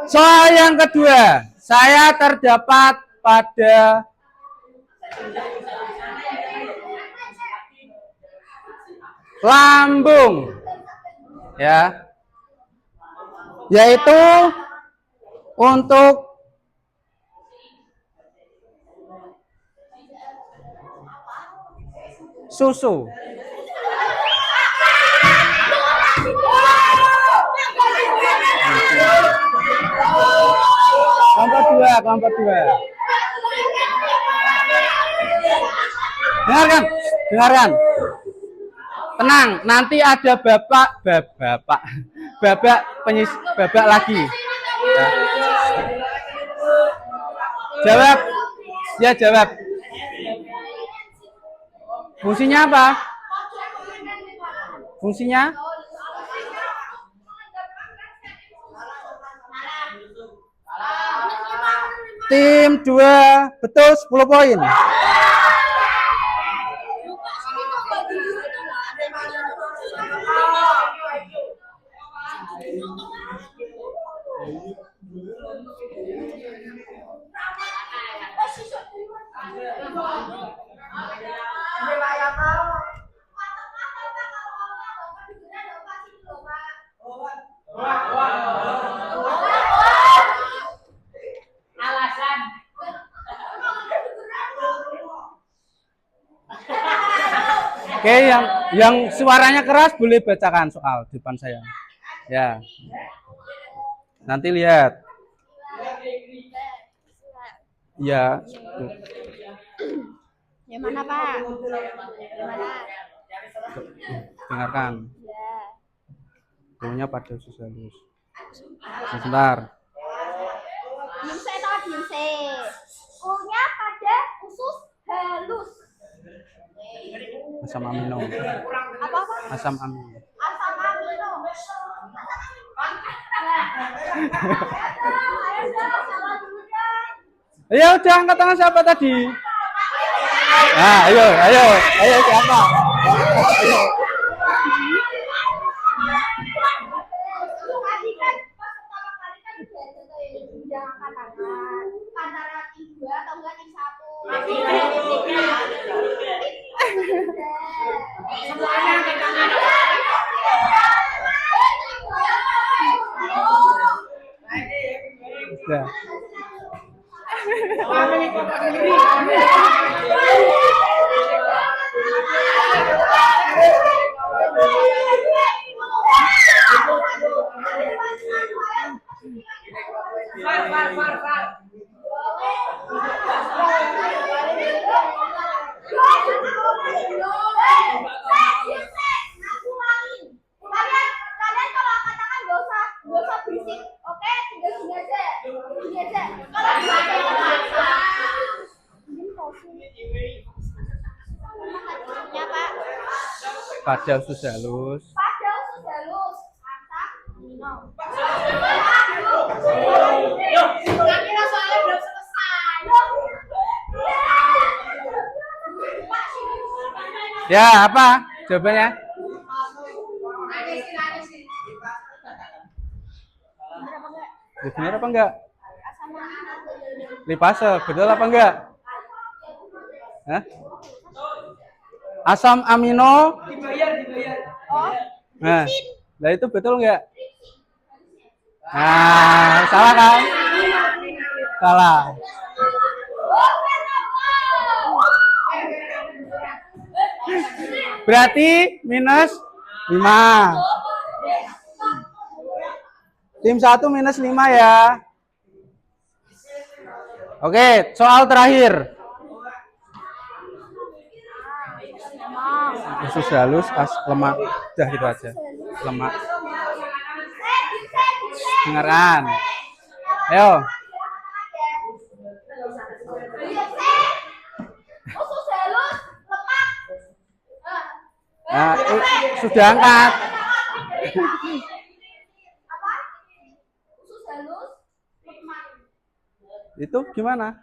Soal yang kedua, saya terdapat pada lambung, ya, yaitu untuk susu. Kelompok dua. Dengarkan. Tenang, nanti ada babak lagi. Jawab. Ya, jawab. Fungsinya apa? Fungsinya? Tim 2, betul, 10 poin. Oke, yang suaranya keras boleh bacakan soal di depan saya. Ya. Nanti lihat. Ya. Yang mana, Pak? Yang mana? Dengarkan. Ya. Punya pada usus halus. Sebentar. Diem se. Punya pada usus halus. Asam amino. Apa? Asam amino. Asam amino. Ayo, udah angkat tangan siapa tadi? Nah, ayo siapa? Ayo. Tadi kan pas pertama kali kan udah angkat tangan. Antara tim 2 atau enggak tim 1. Semuanya angkat tangan. Ya. Kalian kalau angkat tangan gak usah berisik, oke? Tinggal gini aja. Ya, Pak. Pada usus halus. Pada usus halus. Asam amino. Kira soalnya belum selesai. Ya, apa jawabannya? Ya, benar apa enggak? Lipase, betul apa enggak? Hah? Asam amino. Nah, nah itu betul enggak? Nah, salah kan? Salah. Berarti minus 5. Tim 1 minus 5 ya. Oke, soal terakhir. Usus halus, lemak. Udah gitu aja. Lemak. Dengarkan. Ayo. Nah, sudah angkat. Itu gimana?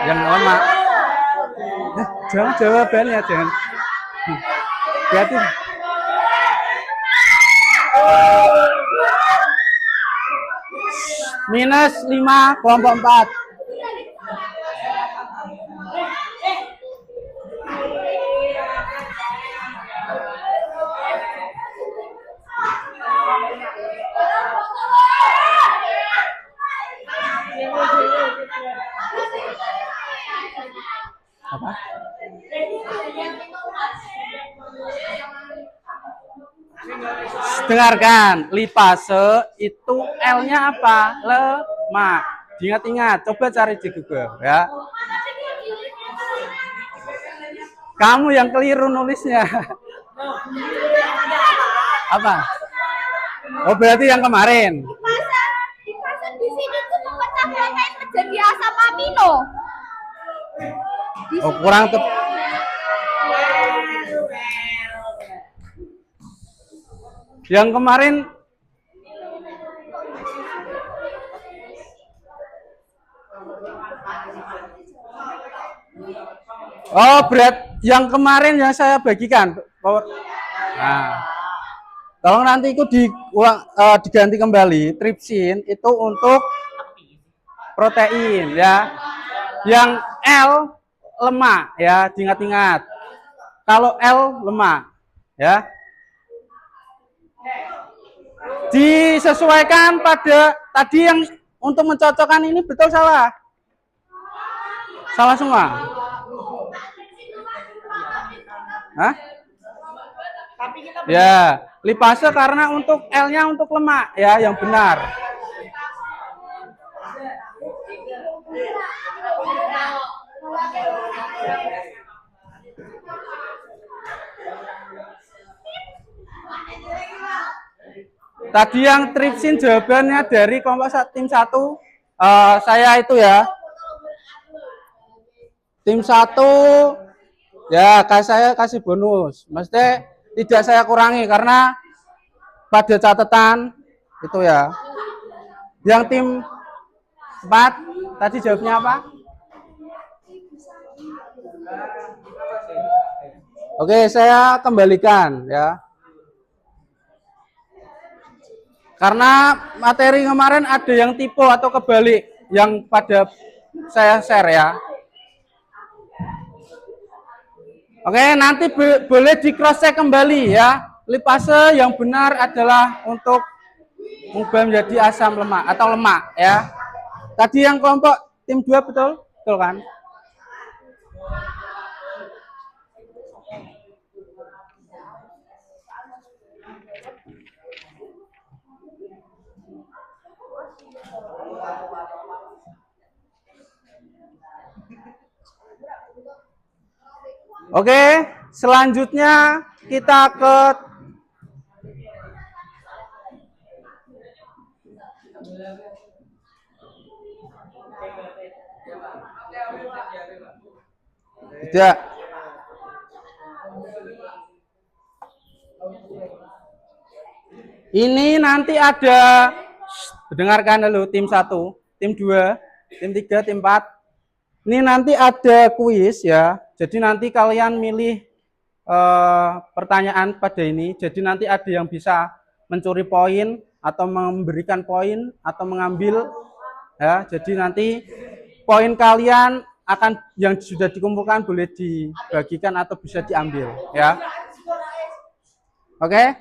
Yang lemak. Jangan jawabannya, jangan. Berarti minus 5 kelompok 4. Apa? Dengarkan, lipase itu L-nya apa? Lemak. Ingat-ingat, coba cari di Google ya. Kamu yang keliru nulisnya. Apa? Oh, berarti yang kemarin. Di sini tuh pemecah protein menjadi asam amino. Oh, kurang tuh. Yang kemarin oh, berat yang kemarin yang saya bagikan. Nah, tolong nanti itu diganti kembali. Tripsin itu untuk protein ya. Yang L lemak ya, diingat-ingat. Kalau L lemak ya. Disesuaikan pada tadi yang untuk mencocokkan ini betul salah? Salah semua. Hah? Ya, lipase karena untuk L-nya untuk lemak ya, yang benar. Tadi yang tripsin jawabannya dari kelompok tim 1 saya itu ya. Tim 1 ya, saya kasih bonus. Mesti tidak saya kurangi karena pada catatan itu ya. Yang tim 4 tadi jawabnya apa? Oke, saya kembalikan ya. Karena materi kemarin ada yang tipe atau kebalik yang pada saya share ya. Oke, nanti boleh di cross check kembali ya. Lipase yang benar adalah untuk mengubah menjadi asam lemak atau lemak ya. Tadi yang kelompok tim 2 betul? Betul kan? Oke, selanjutnya kita ke tidak. Ini nanti ada, dengarkan dulu tim 1, tim 2, tim 3, tim 4. Ini nanti ada kuis ya. Jadi nanti kalian milih pertanyaan pada ini. Jadi nanti ada yang bisa mencuri poin atau memberikan poin atau mengambil ya. Jadi nanti poin kalian akan yang sudah dikumpulkan boleh dibagikan atau bisa diambil ya. Oke?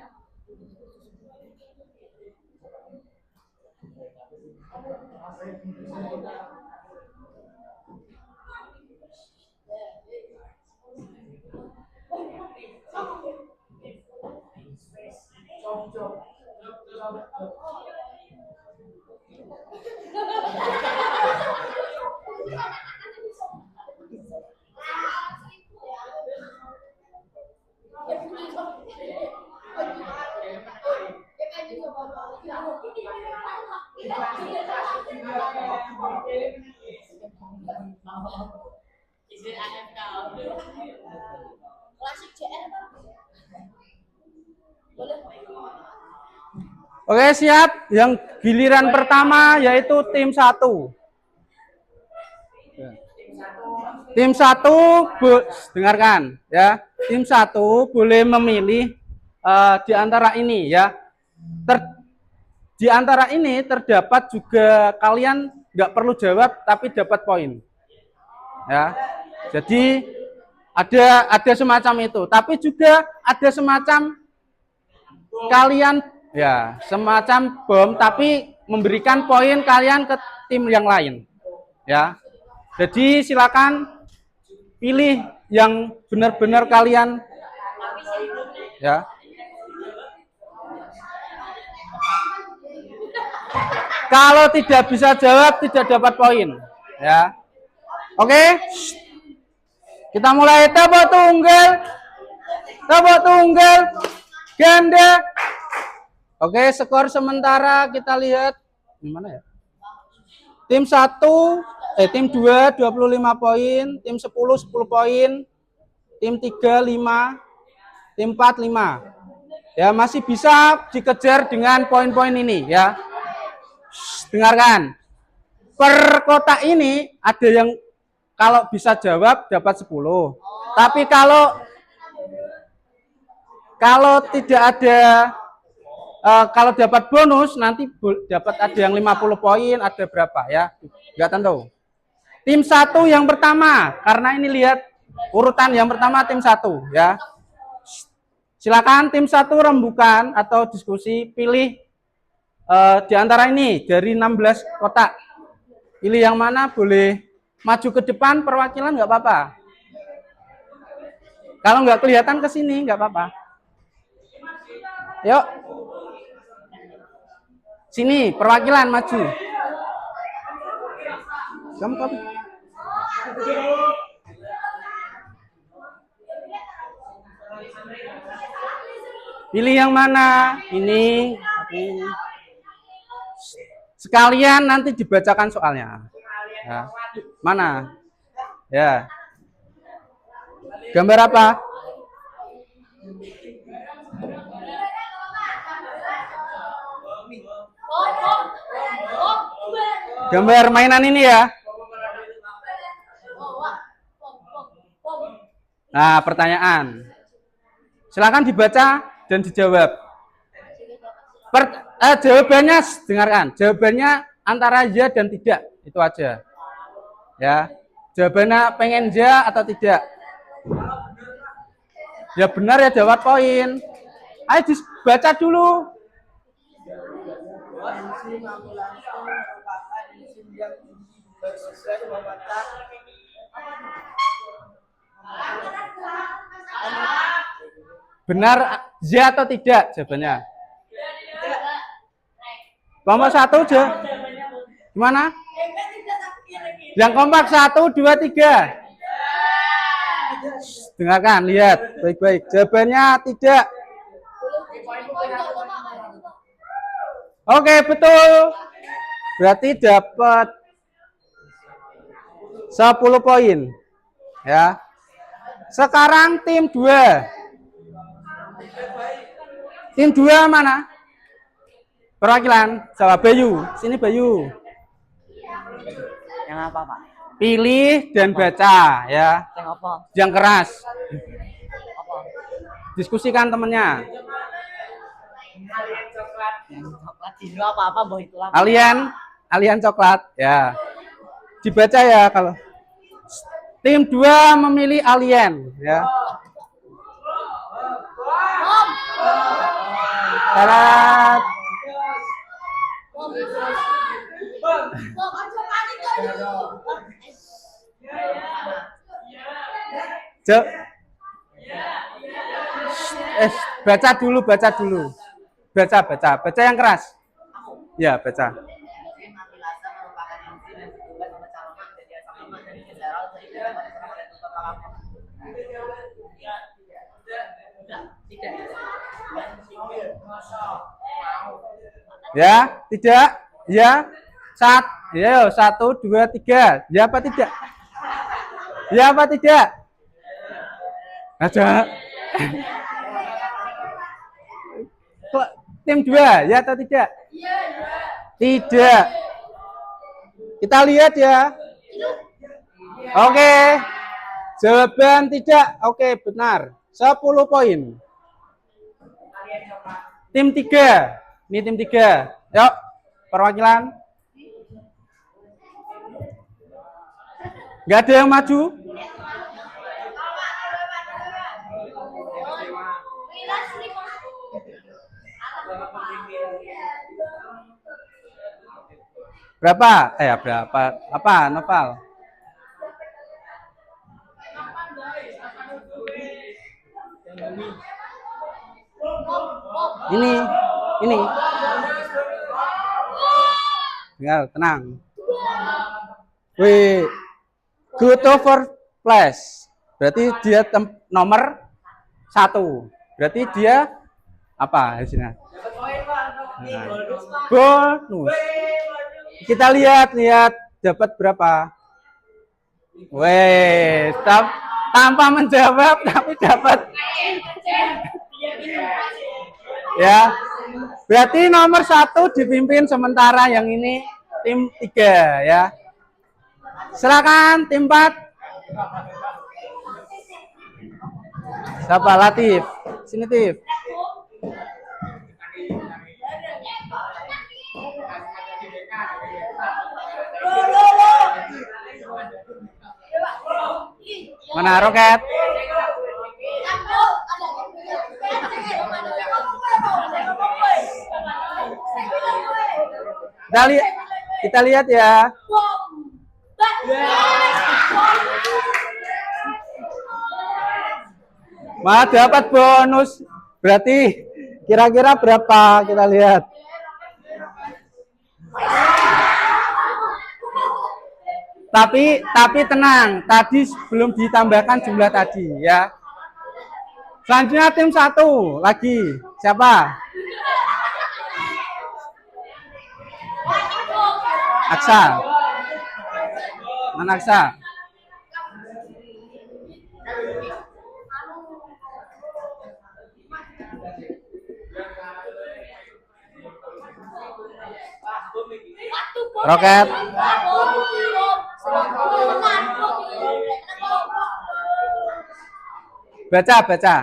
Klasik JR apa? Boleh. Oke, siap. Yang giliran pertama yaitu tim 1. Tim 1 dengarkan ya. Tim 1 boleh memilih di antara ini ya. Di antara ini terdapat juga kalian nggak perlu jawab tapi dapat poin. Ya. Jadi ada semacam itu, tapi juga ada semacam kalian ya, semacam bom tapi memberikan poin kalian ke tim yang lain. Ya. Jadi silakan pilih yang benar-benar kalian ya. Kalau tidak bisa jawab tidak dapat poin ya. Oke. Kita mulai tebak tunggal ganda. Oke, skor sementara kita lihat gimana ya. Tim 2 25 poin, tim 10 poin, tim 3 5, tim 4 5. Ya, masih bisa dikejar dengan poin-poin ini ya. Dengarkan. Per kotak ini ada yang kalau bisa jawab dapat 10. Tapi kalau tidak ada kalau dapat bonus nanti dapat ada yang 50 poin, ada berapa ya? Enggak tentu. Tim 1 yang pertama, karena ini lihat urutan yang pertama tim 1 ya. Silakan tim 1 rembukan atau diskusi, pilih di antara ini dari 16 kotak. Pilih yang mana, boleh maju ke depan perwakilan nggak apa-apa. Kalau nggak kelihatan ke sini nggak apa-apa. Yuk. Sini perwakilan maju. Kamu. Pilih yang mana? Ini. Sekalian nanti dibacakan soalnya. Ya. Mana? Ya. Gambar apa? Gambar mainan ini ya. Nah, pertanyaan. Silakan dibaca dan dijawab. Jawabannya dengarkan. Jawabannya antara ya dan tidak. Itu aja. Ya. Jawabannya pengen ya atau tidak. Ya benar ya dapat poin. Ayo dibaca dulu. Benar ya atau tidak jawabannya? Kelompok 1 aja. Gimana? Yang kompak 1, 2, 3. Dengarkan, lihat baik-baik. Jawabannya tidak. Oke, betul. Berarti dapat 10 poin. Ya. Sekarang tim 2. Tim 2 mana? Perwakilan, jawab Bayu. Sini Bayu. Yang apa, Pak? Pilih dan baca ya. Yang apa? Yang keras. Apa? Diskusikan temennya. Yang coklat dino apa-apa boh itulah. Alien coklat. Ya. Dibaca ya kalau tim 2 memilih alien ya. Syarat. Jo. Baca dulu. Baca yang keras. Ya, baca. Enzim amilasa merupakan enzim yang bertugas mencalonkan jadi asam lemak dari glycerol sehingga dapat diserap oleh tubuh makanan. Tidak. Ya, tidak. Ya. Ya, 1 2 3. Ya apa tidak? Ya apa tidak? Ada. Tim 2, ya atau tidak? Tidak. Kita lihat ya. Oke. Jawaban tidak. Oke, benar. 10 poin. Tim 3. Ini tim 3. Yuk, perwakilan. Nggak ada yang maju? Berapa? Berapa? Apa, Nopal? Ini. Tinggal tenang. Wih, good over flash. Berarti dia nomor 1. Berarti dia apa hasilnya? Nah, bonus. Kita lihat dapat berapa. Weh, tanpa menjawab tapi dapat. Ya. Berarti nomor 1 dipimpin sementara, yang ini tim 3 ya. Silakan tim 4. Siapa? Latif. Sini, Tif. Mana Roket? Kita lihat ya. Malah dapat bonus. Berarti kira-kira berapa? Kita lihat. Tapi tenang, tadi belum ditambahkan jumlah tadi ya. Selanjutnya tim 1 lagi. Siapa? Aksa. Mana Aksa? Roket. Baca.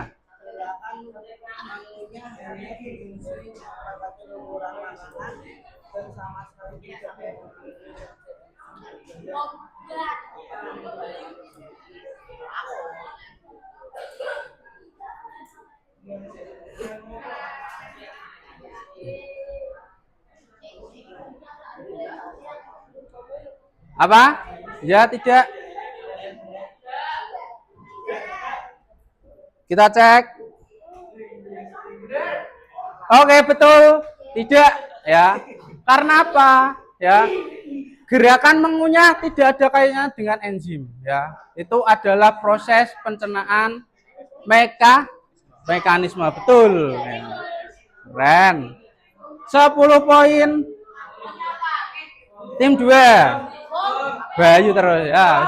Apa? Ya, tidak. Kita cek. Oke, betul. Tidak ya. Karena apa? Ya. Gerakan mengunyah tidak ada kaitannya dengan enzim ya. Itu adalah proses pencernaan mekanisme, betul. Keren. 10 poin. Tim 2. Bayu terus ya.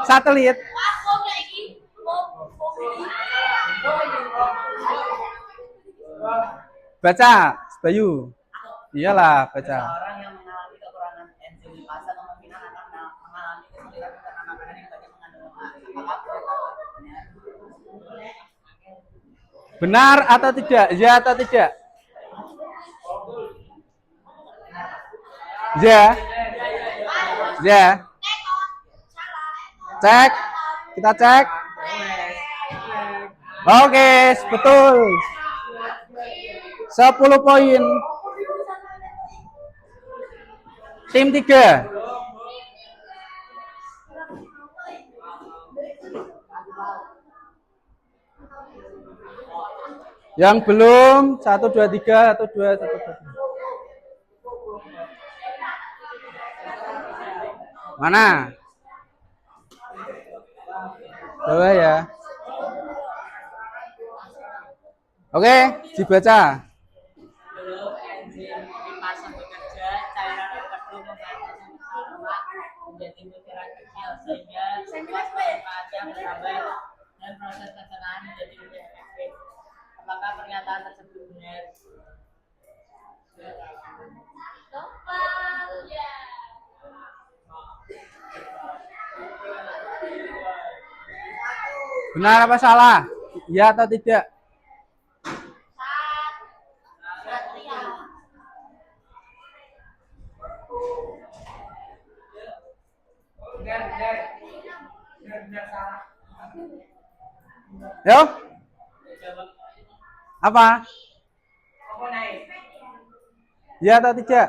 Satelit. Baca, Bayu. Iyalah, baca. Orang yang mengalami kekurangan enzim lipasa kemungkinan akan mengalami kesulitan mencerna makanan yang banyak mengandung lemak. Apakah Benar atau tidak? Ya atau tidak? Ya. Ya. Cek. Kita cek. Oke, betul. 10 poin. Tim 3. Yang belum 1 2 3 1 2 1 2. Mana? Coba ya. Oke, dibaca. Belum enzim lipasa bekerja, cairan rekedum membantu sama lemak menjadi butiran kecil sehingga manfaatnya bertambah dan proses pencernaan menjadi lebih efektif. Apakah pernyataan tersebut benar? Benar apa salah? Ya atau tidak? Yo? Apa? Ya atau tidak?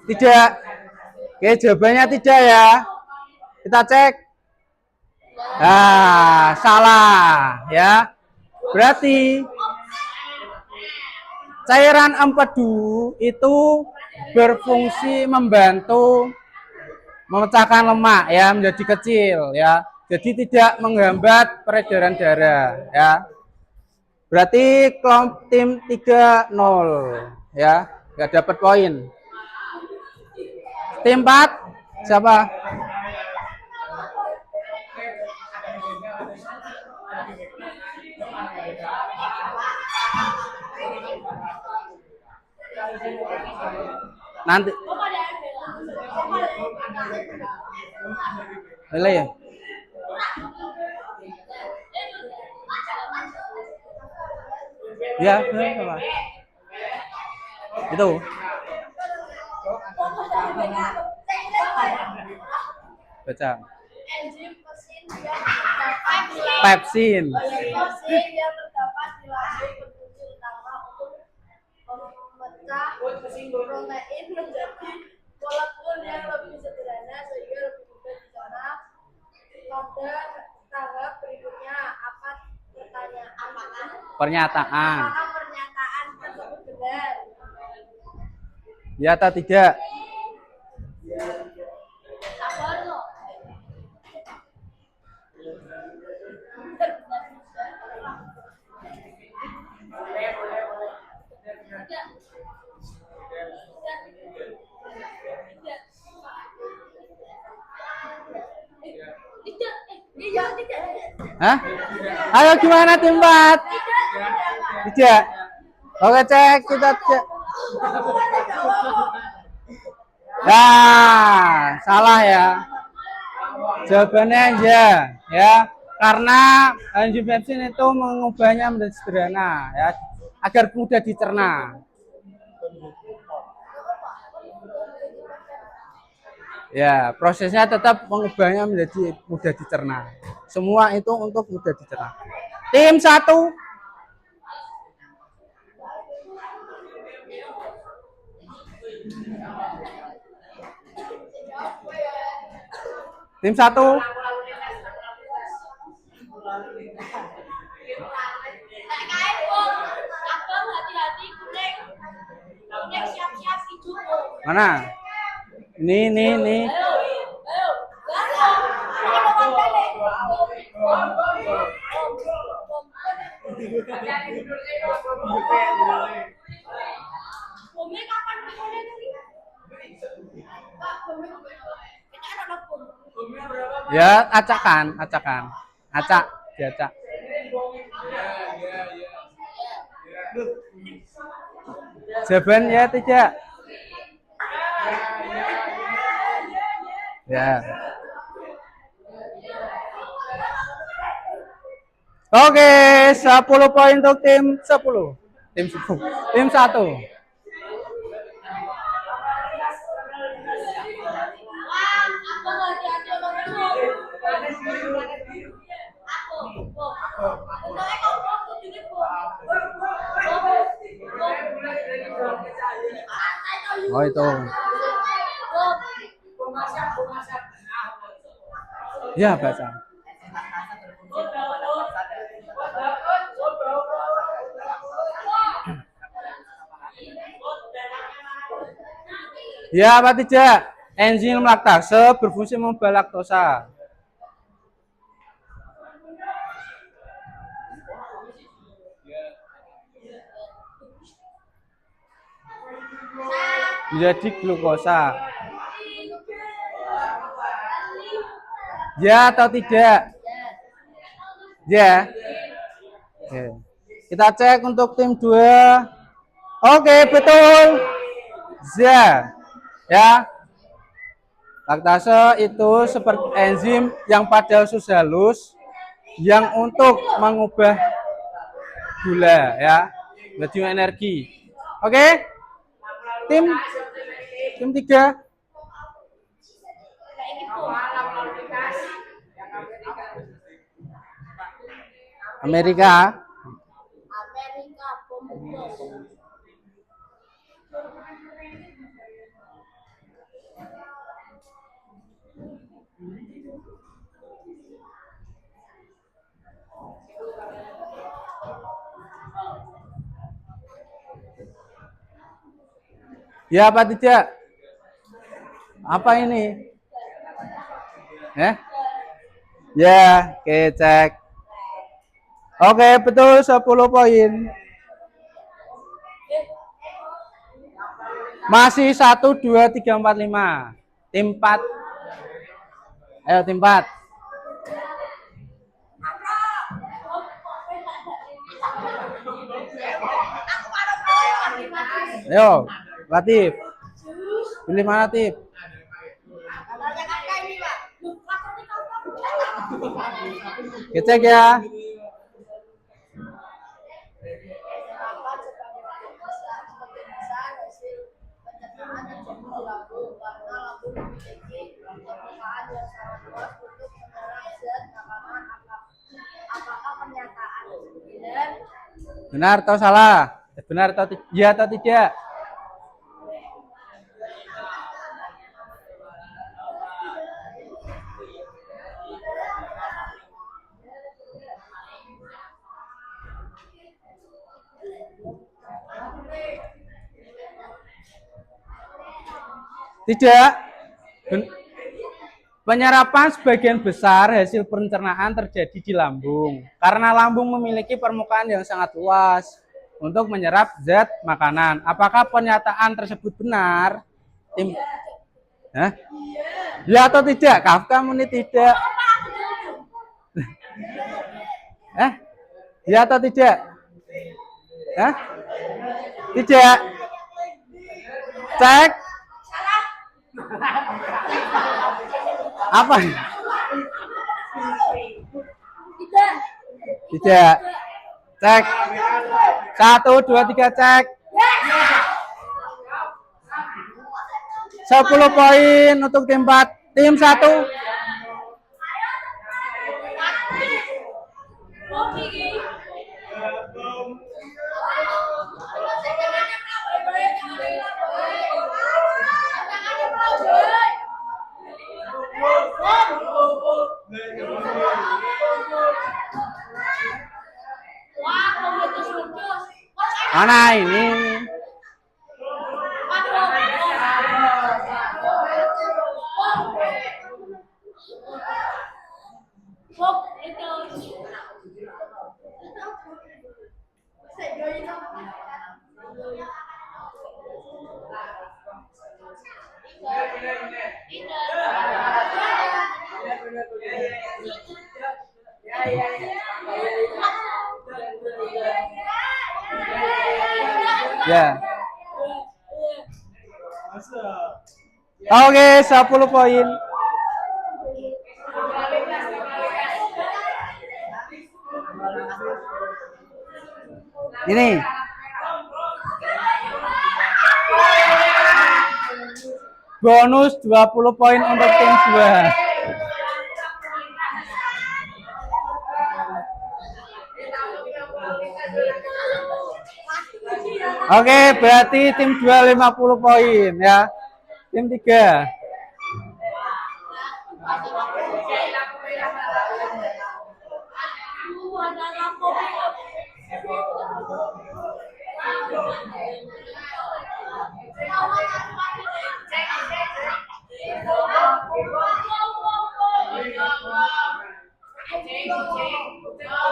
Tidak. Oke, jawabannya tidak ya. Kita cek. Nah, salah ya. Berarti cairan empedu itu berfungsi membantu memecahkan lemak ya menjadi kecil ya. Jadi tidak menghambat peredaran darah ya. Berarti kelompok tim 3-0 ya. Nggak dapat poin. Tim 4 siapa? Nanti boleh ya? Ya, apa? Itu. Baca. Enzim pepsin Pepsin. yang terdapat di lambung berfungsi utama untuk memecah protein menjadi molekul yang lebih sederhana sehingga lebih mudah dicerna. Pada tahap berikutnya, Pernyataan. apakah pernyataan tersebut benar? Ya atau tidak? Sabar loh. Hah? Ayo gimana tim 4? Tidak. Oke, cek kita cek. Nah, salah ya. Jawabannya ya. Karena enzim pepsin itu mengubahnya menjadi sederhana ya, agar mudah dicerna. Ya, prosesnya tetap mengubahnya menjadi mudah dicerna. Semua itu untuk mudah dicerna. Tim 1. Tim 1. Mana? Ini. Ya, acakan. Acak, diacak. Jawaban ya tidak? Ya. Oke, 10 poin untuk tim 10. Tim 10. Tim 1. Oh itu. Ya baca. Ya apa tidak? Enzim laktase berfungsi mengubah laktosa. Menjadi glukosa. Ya atau tidak? Ya. Oke. Kita cek untuk tim 2. Oke, betul. Ya. Ya. Laktase itu seperti enzim yang pada usus halus yang untuk mengubah gula ya menjadi energi. Oke? Tim 3. Amerika. Ya apa tidak? Apa ini? Ya, oke cek. Oke, betul 10 poin. Masih 1 2 3 4 5. Tim 4. Ayo tim 4. Ayo, Latif. Pilih mana, Tif? Cek ya. Benar atau salah? Benar atau ya atau tidak? Tidak. Penyerapan sebagian besar hasil pencernaan terjadi di lambung. Karena lambung memiliki permukaan yang sangat luas untuk menyerap zat makanan. Apakah pernyataan tersebut benar? Tim Hah? Ya atau tidak? Kafka muni tidak. Ya atau tidak? Tidak. Cek. Apa? Tidak. Cek. 1 2 3 cek. 10 poin untuk tim 4. Tim 1. Mana ini? Ya. Oke, 10 poin. Ini. Bonus 20 poin untuk tim 2. Oke, berarti tim 2 50 poin ya. Tim 3.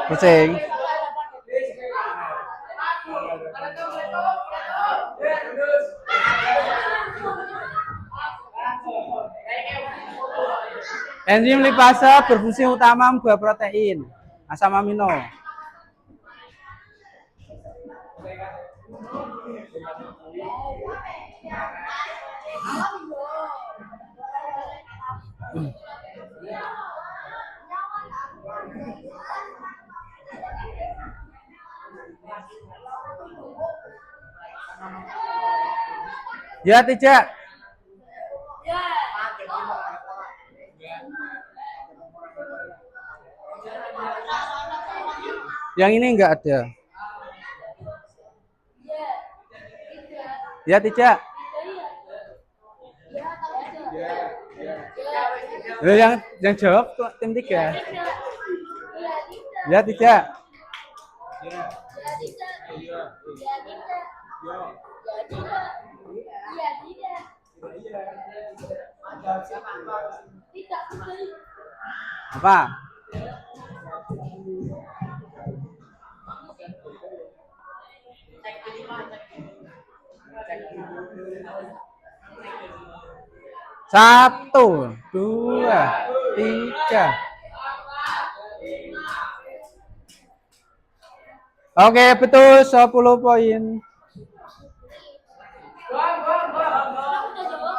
Kucing. Enzim lipase berfungsi utama membuat protein, asam amino. Ya, tidak. Yang ini enggak ada. Ya, tidak. Yang jawab tim 3. Ya, tidak. Apa? Satu, dua, tiga. Oke, betul 10 poin.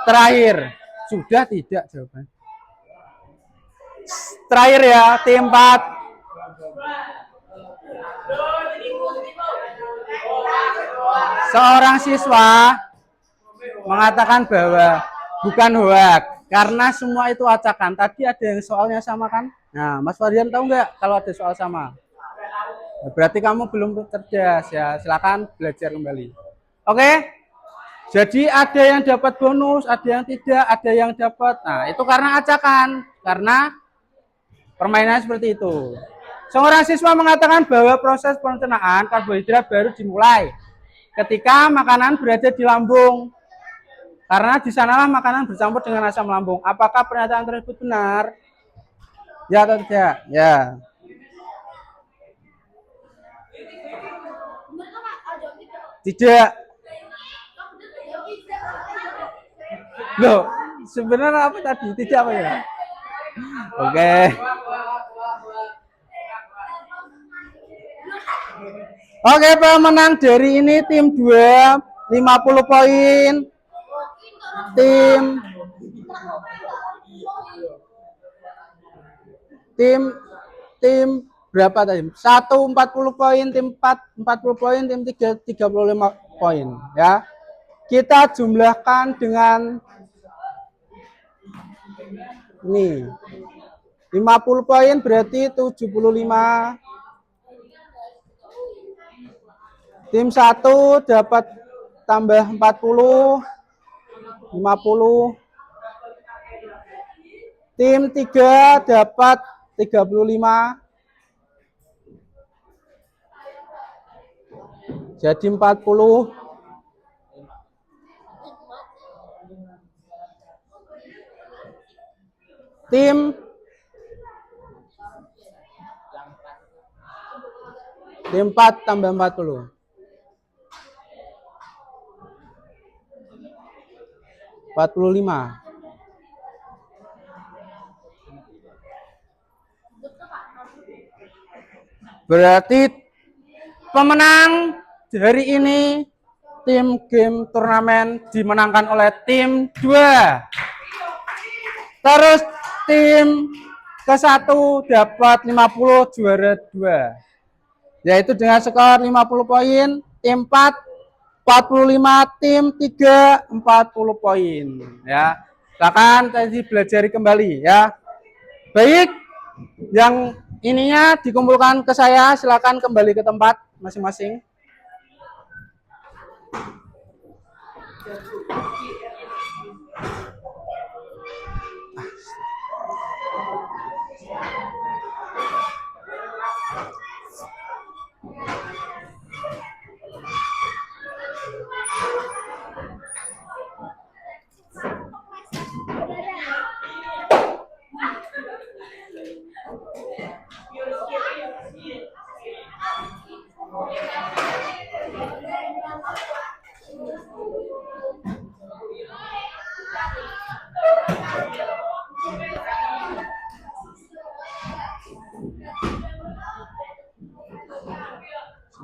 Terakhir. Sudah tidak jawaban. Terakhir ya, tim 4. Seorang siswa mengatakan bahwa bukan hoak karena semua itu acakan. Tadi ada yang soalnya sama kan? Nah, Mas Fardian tahu nggak kalau ada soal sama? Nah, berarti kamu belum cerdas ya. Silakan belajar kembali. Oke? Jadi ada yang dapat bonus, ada yang tidak, ada yang dapat. Nah, itu karena acakan, karena permainan seperti itu. Seorang siswa mengatakan bahwa proses pencernaan karbohidrat baru dimulai ketika makanan berada di lambung. Karena di sanalah makanan bercampur dengan asam lambung. Apakah pernyataan tersebut benar? Ya atau tidak? Ya. Tidak. Loh, sebenarnya apa tadi? Tidak apa ya? Oke. Oke, pemenang dari ini tim 2 50 poin. Tim berapa tadi? 1 40 poin, tim 4 40 poin, tim 3 35 poin ya. Kita jumlahkan dengan ini 50 poin berarti 75. Tim 1 dapat tambah 40 50. Tim 3 dapat 35. Jadi 40. Tim 4 tambah 40. 45. Berarti pemenang hari ini tim game turnamen dimenangkan oleh tim 2. Terus tim ke-1 dapat 50 juara 2. yaitu dengan skor 50 poin, tim 4 45, tim 3 40 poin ya. Silakan tadi belajar kembali ya. Baik, yang ininya dikumpulkan ke saya, silakan kembali ke tempat masing-masing.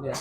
Ya.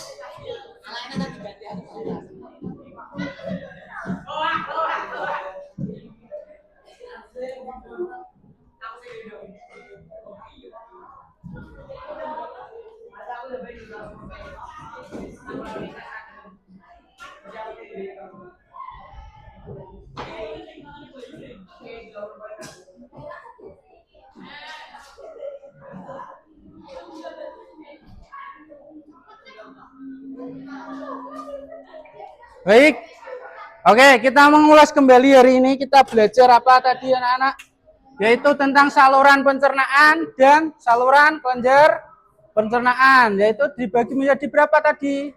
Baik, oke, kita mengulas kembali hari ini. Kita belajar apa tadi anak-anak? Yaitu tentang saluran pencernaan dan saluran kelenjar pencernaan. Yaitu dibagi menjadi berapa tadi?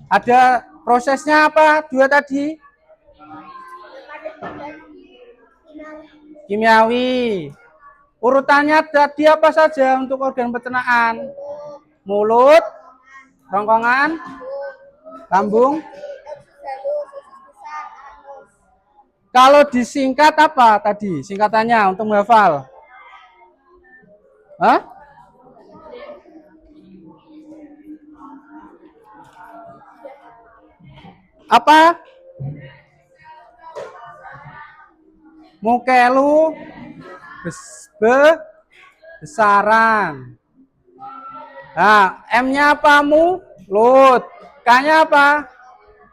Ada prosesnya apa? 2 tadi? Kimiawi. Urutannya tadi apa saja untuk organ pencernaan? Mulut, kerongkongan, lambung. Kalau disingkat apa tadi singkatannya untuk menghafal? Hah? Apa? Mukelu besaran. Nah, M-nya apa? Mulut. K-nya apa?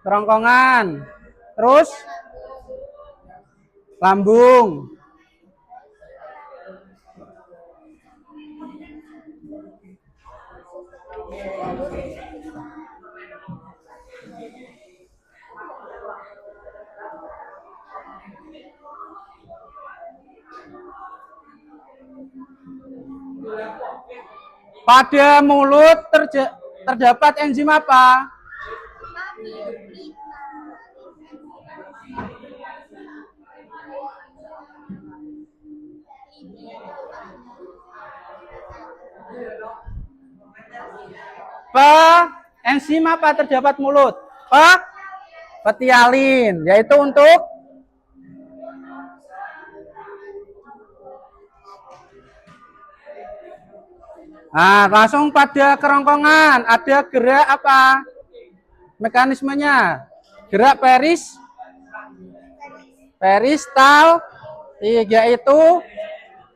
Kerongkongan. Terus lambung. Pada mulut terdapat enzim apa? Enzim apa terdapat mulut? Petialin, yaitu untuk langsung pada kerongkongan ada gerak apa? Mekanismenya gerak peristal, yaitu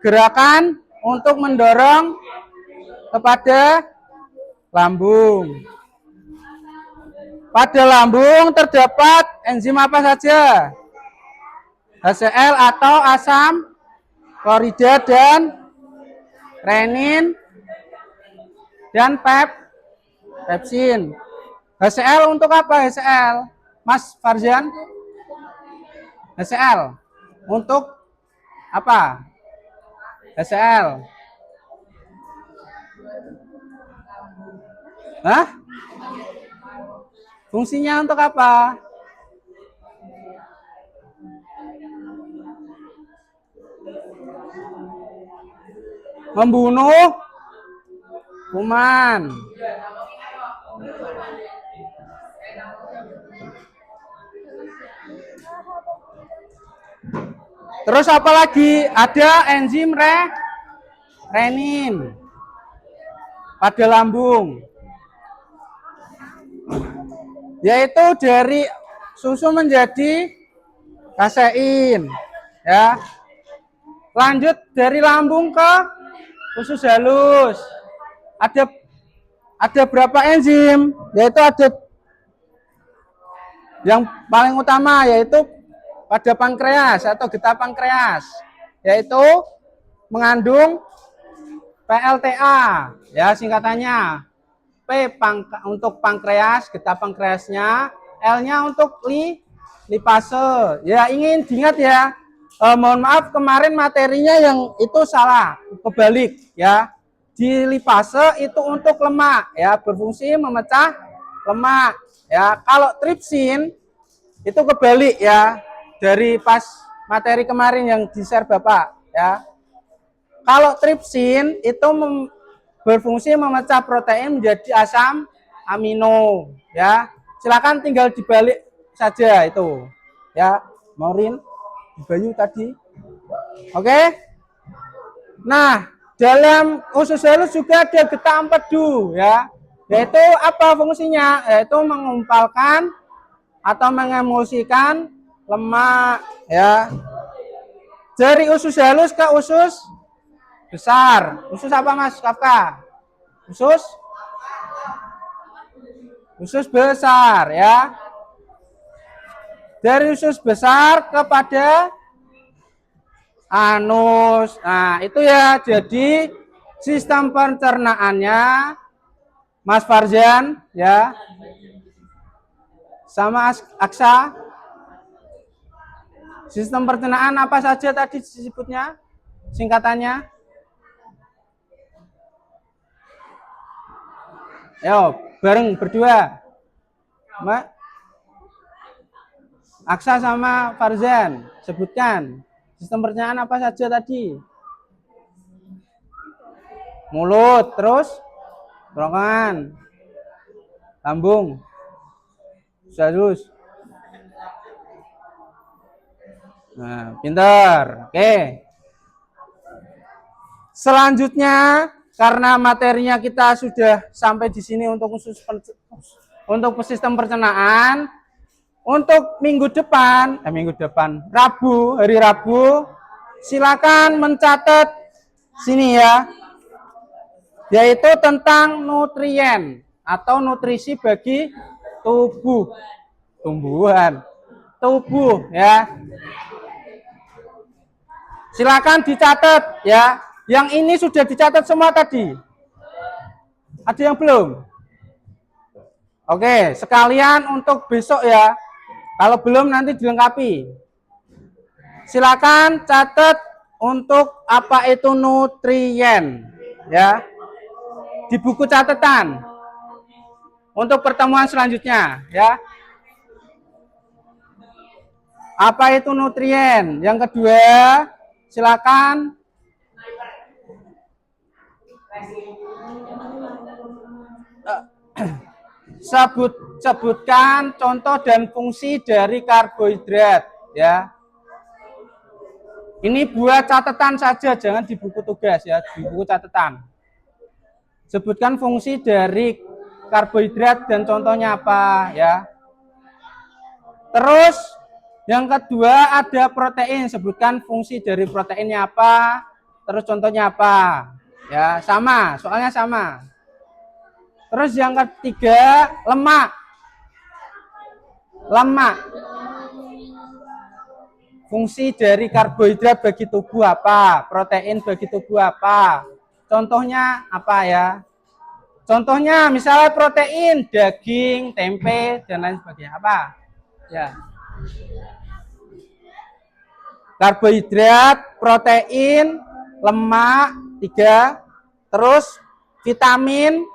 gerakan untuk mendorong kepada lambung. Pada lambung terdapat enzim apa saja? HCl atau asam klorida dan renin dan pepsin. HCl untuk apa HCl? Mas Farzan? HCl untuk apa? HCl. Hah? Fungsinya untuk apa? Membunuh kuman. Terus apa lagi? Ada enzim renin pada lambung, yaitu dari susu menjadi kasein ya. Lanjut dari lambung ke usus halus, ada ada berapa enzim? Yaitu ada yang paling utama yaitu pada pankreas atau getah pankreas, yaitu mengandung PLTA, ya singkatannya. Untuk pankreas, getah pankreasnya, L-nya untuk lipase. Ya, ingin diingat ya. Mohon maaf kemarin materinya yang itu salah, kebalik ya. Di lipase itu untuk lemak ya, berfungsi memecah lemak ya. Kalau tripsin itu kebalik ya. Dari pas materi kemarin yang di-share Bapak ya. Kalau tripsin itu berfungsi memecah protein menjadi asam amino ya. Silakan tinggal dibalik saja itu ya. Maureen, Bayu tadi. Oke. Nah, dalam usus halus juga ada getah empedu ya. Yaitu apa fungsinya? Yaitu mengumpalkan atau mengemulsikan lemak ya. Dari usus halus ke usus besar. Usus apa Mas Kafka? Usus besar ya. Dari usus besar kepada anus. Nah, itu ya. Jadi sistem pencernaannya Mas Farzan ya. Sama Aksa. Sistem pencernaan apa saja tadi disebutnya? Singkatannya? Ayo, bareng berdua. Mbak Aksa sama Farzan, sebutkan. Sistem pencernaan apa saja tadi? Mulut, terus kerongkongan, lambung, usus. Nah, pintar. Oke. Selanjutnya, karena materinya kita sudah sampai di sini untuk sistem pencernaan, untuk hari Rabu, silakan mencatat sini ya, yaitu tentang nutrien atau nutrisi bagi tubuh ya. Silakan dicatat ya. Yang ini sudah dicatat semua tadi. Ada yang belum? Oke, sekalian untuk besok ya. Kalau belum nanti dilengkapi. Silakan catat untuk apa itu nutrien ya. Di buku catatan. Untuk pertemuan selanjutnya ya. Apa itu nutrien? Yang kedua, silakan sebutkan contoh dan fungsi dari karbohidrat ya. Ini buat catatan saja, jangan di buku tugas ya, di buku catatan. Sebutkan fungsi dari karbohidrat dan contohnya apa ya. Terus yang kedua ada protein, sebutkan fungsi dari proteinnya apa, terus contohnya apa. Ya, sama, soalnya sama. Terus yang ketiga, lemak. Fungsi dari karbohidrat bagi tubuh apa? Protein bagi tubuh apa? Contohnya apa ya? Contohnya misalnya protein, daging, tempe, dan lain sebagainya. Apa? Ya. Karbohidrat, protein, lemak, 3. Terus vitamin.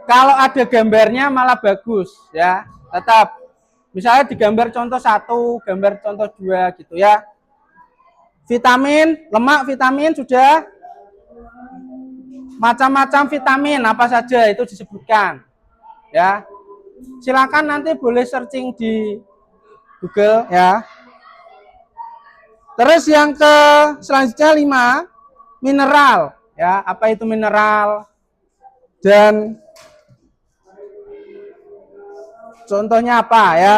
Kalau ada gambarnya malah bagus ya. Tetap misalnya digambar contoh 1, gambar contoh 2 gitu ya. Vitamin, lemak, vitamin sudah. Macam-macam vitamin apa saja itu disebutkan. Ya. Silakan nanti boleh searching di Google ya. Terus yang ke selanjutnya 5, mineral ya. Apa itu mineral? Dan contohnya apa ya?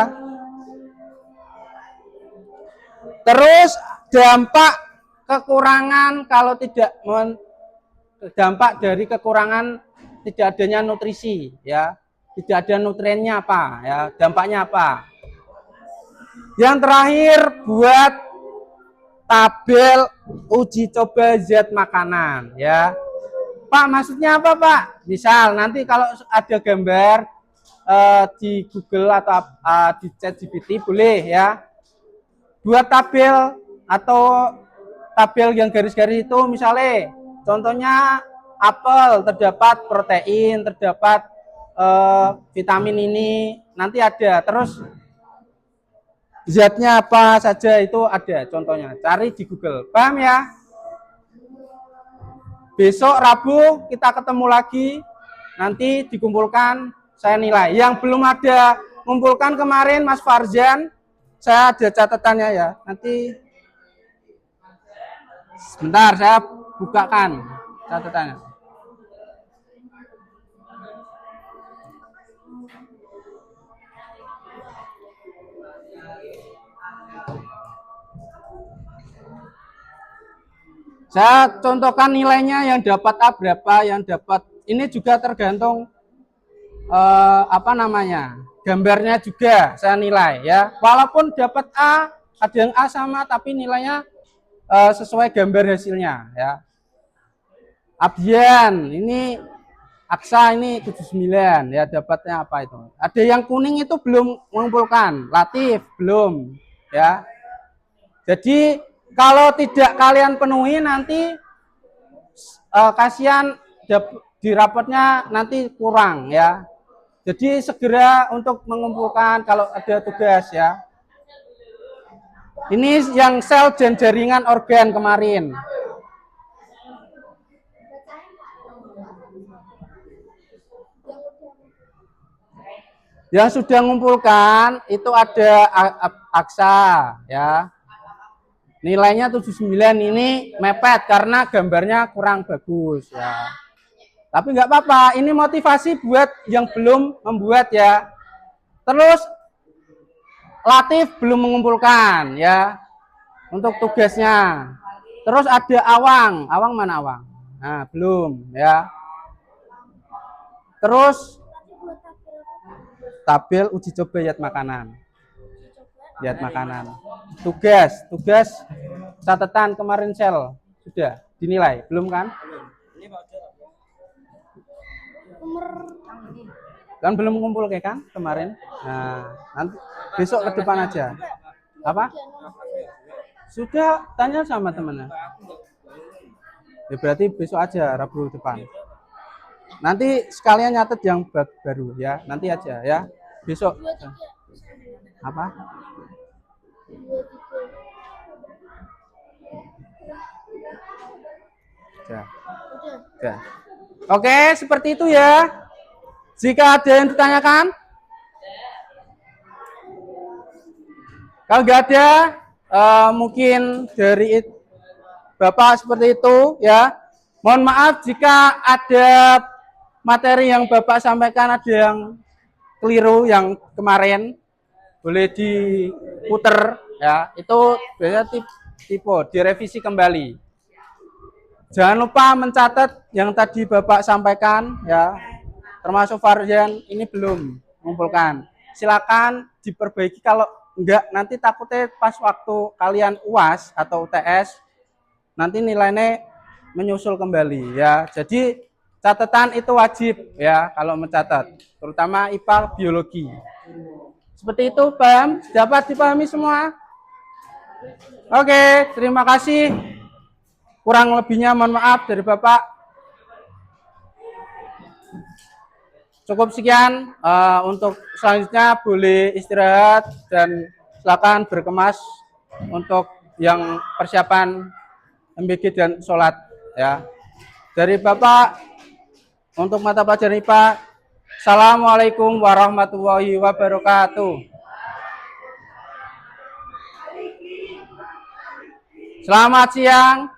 Terus dampak kekurangan kalau tidak dampak dari kekurangan tidak adanya nutrisi ya, tidak ada nutriennya apa ya, dampaknya apa. Yang terakhir buat tabel uji coba zat makanan ya. Pak, maksudnya apa Pak? Misal nanti kalau ada gambar di Google atau di ChatGPT boleh ya, buat tabel atau tabel yang garis-garis itu, misalnya contohnya apel terdapat protein, terdapat vitamin ini, nanti ada, terus zatnya apa saja itu ada contohnya, cari di Google. Paham ya? Besok Rabu kita ketemu lagi, nanti dikumpulkan, saya nilai. Yang belum ada kumpulkan kemarin Mas Farzan, saya ada catatannya ya, nanti sebentar saya bukakan catatannya. Saya contohkan nilainya, yang dapat A berapa, yang dapat ini juga tergantung apa namanya, gambarnya juga saya nilai ya. Walaupun dapat A, ada yang A sama tapi nilainya sesuai gambar hasilnya ya. Abdian ini Aksa ini 79 ya, dapatnya apa itu. Ada yang kuning itu belum mengumpulkan, Latif belum ya. Jadi kalau tidak kalian penuhi nanti kasihan di rapotnya nanti kurang ya. Jadi segera untuk mengumpulkan kalau ada tugas ya. Ini yang sel dan jaringan organ kemarin. Yang sudah mengumpulkan itu ada Aksa ya. Nilainya 79, ini mepet karena gambarnya kurang bagus ya. Tapi nggak apa-apa, ini motivasi buat yang belum membuat ya. Terus Latif belum mengumpulkan ya untuk tugasnya. Terus ada Awang, Awang mana Awang? Nah, belum ya. Terus tabel uji coba zat makanan. Zat makanan. Tugas catatan kemarin sel sudah dinilai belum kan? Kan belum kumpul kan kemarin. Nah, nanti besok ke depan aja. Apa? Sudah, tanya sama temennya. Ya berarti besok aja, Rabu depan. Nanti sekalian nyatet yang baru ya, nanti aja ya. Besok. Apa? Ya. Oke, seperti itu ya. Jika ada yang ditanyakan, kalau nggak ada, mungkin dari Bapak seperti itu ya. Mohon maaf jika ada materi yang Bapak sampaikan ada yang keliru yang kemarin, boleh diputer ya. Itu biasanya tipe direvisi kembali. Jangan lupa mencatat yang tadi Bapak sampaikan ya, termasuk varian ini belum mengumpulkan. Silakan diperbaiki, kalau enggak nanti takutnya pas waktu kalian UAS atau UTS nanti nilainya menyusul kembali ya. Jadi catatan itu wajib ya kalau mencatat, terutama IPA biologi. Seperti itu, paham? Dapat dipahami semua? Oke, terima kasih. Kurang lebihnya mohon maaf dari Bapak. Cukup sekian, untuk selanjutnya boleh istirahat dan silakan berkemas untuk yang persiapan MBG dan sholat ya. Dari Bapak untuk mata pelajaran IPA, Assalamualaikum warahmatullahi wabarakatuh. Selamat siang.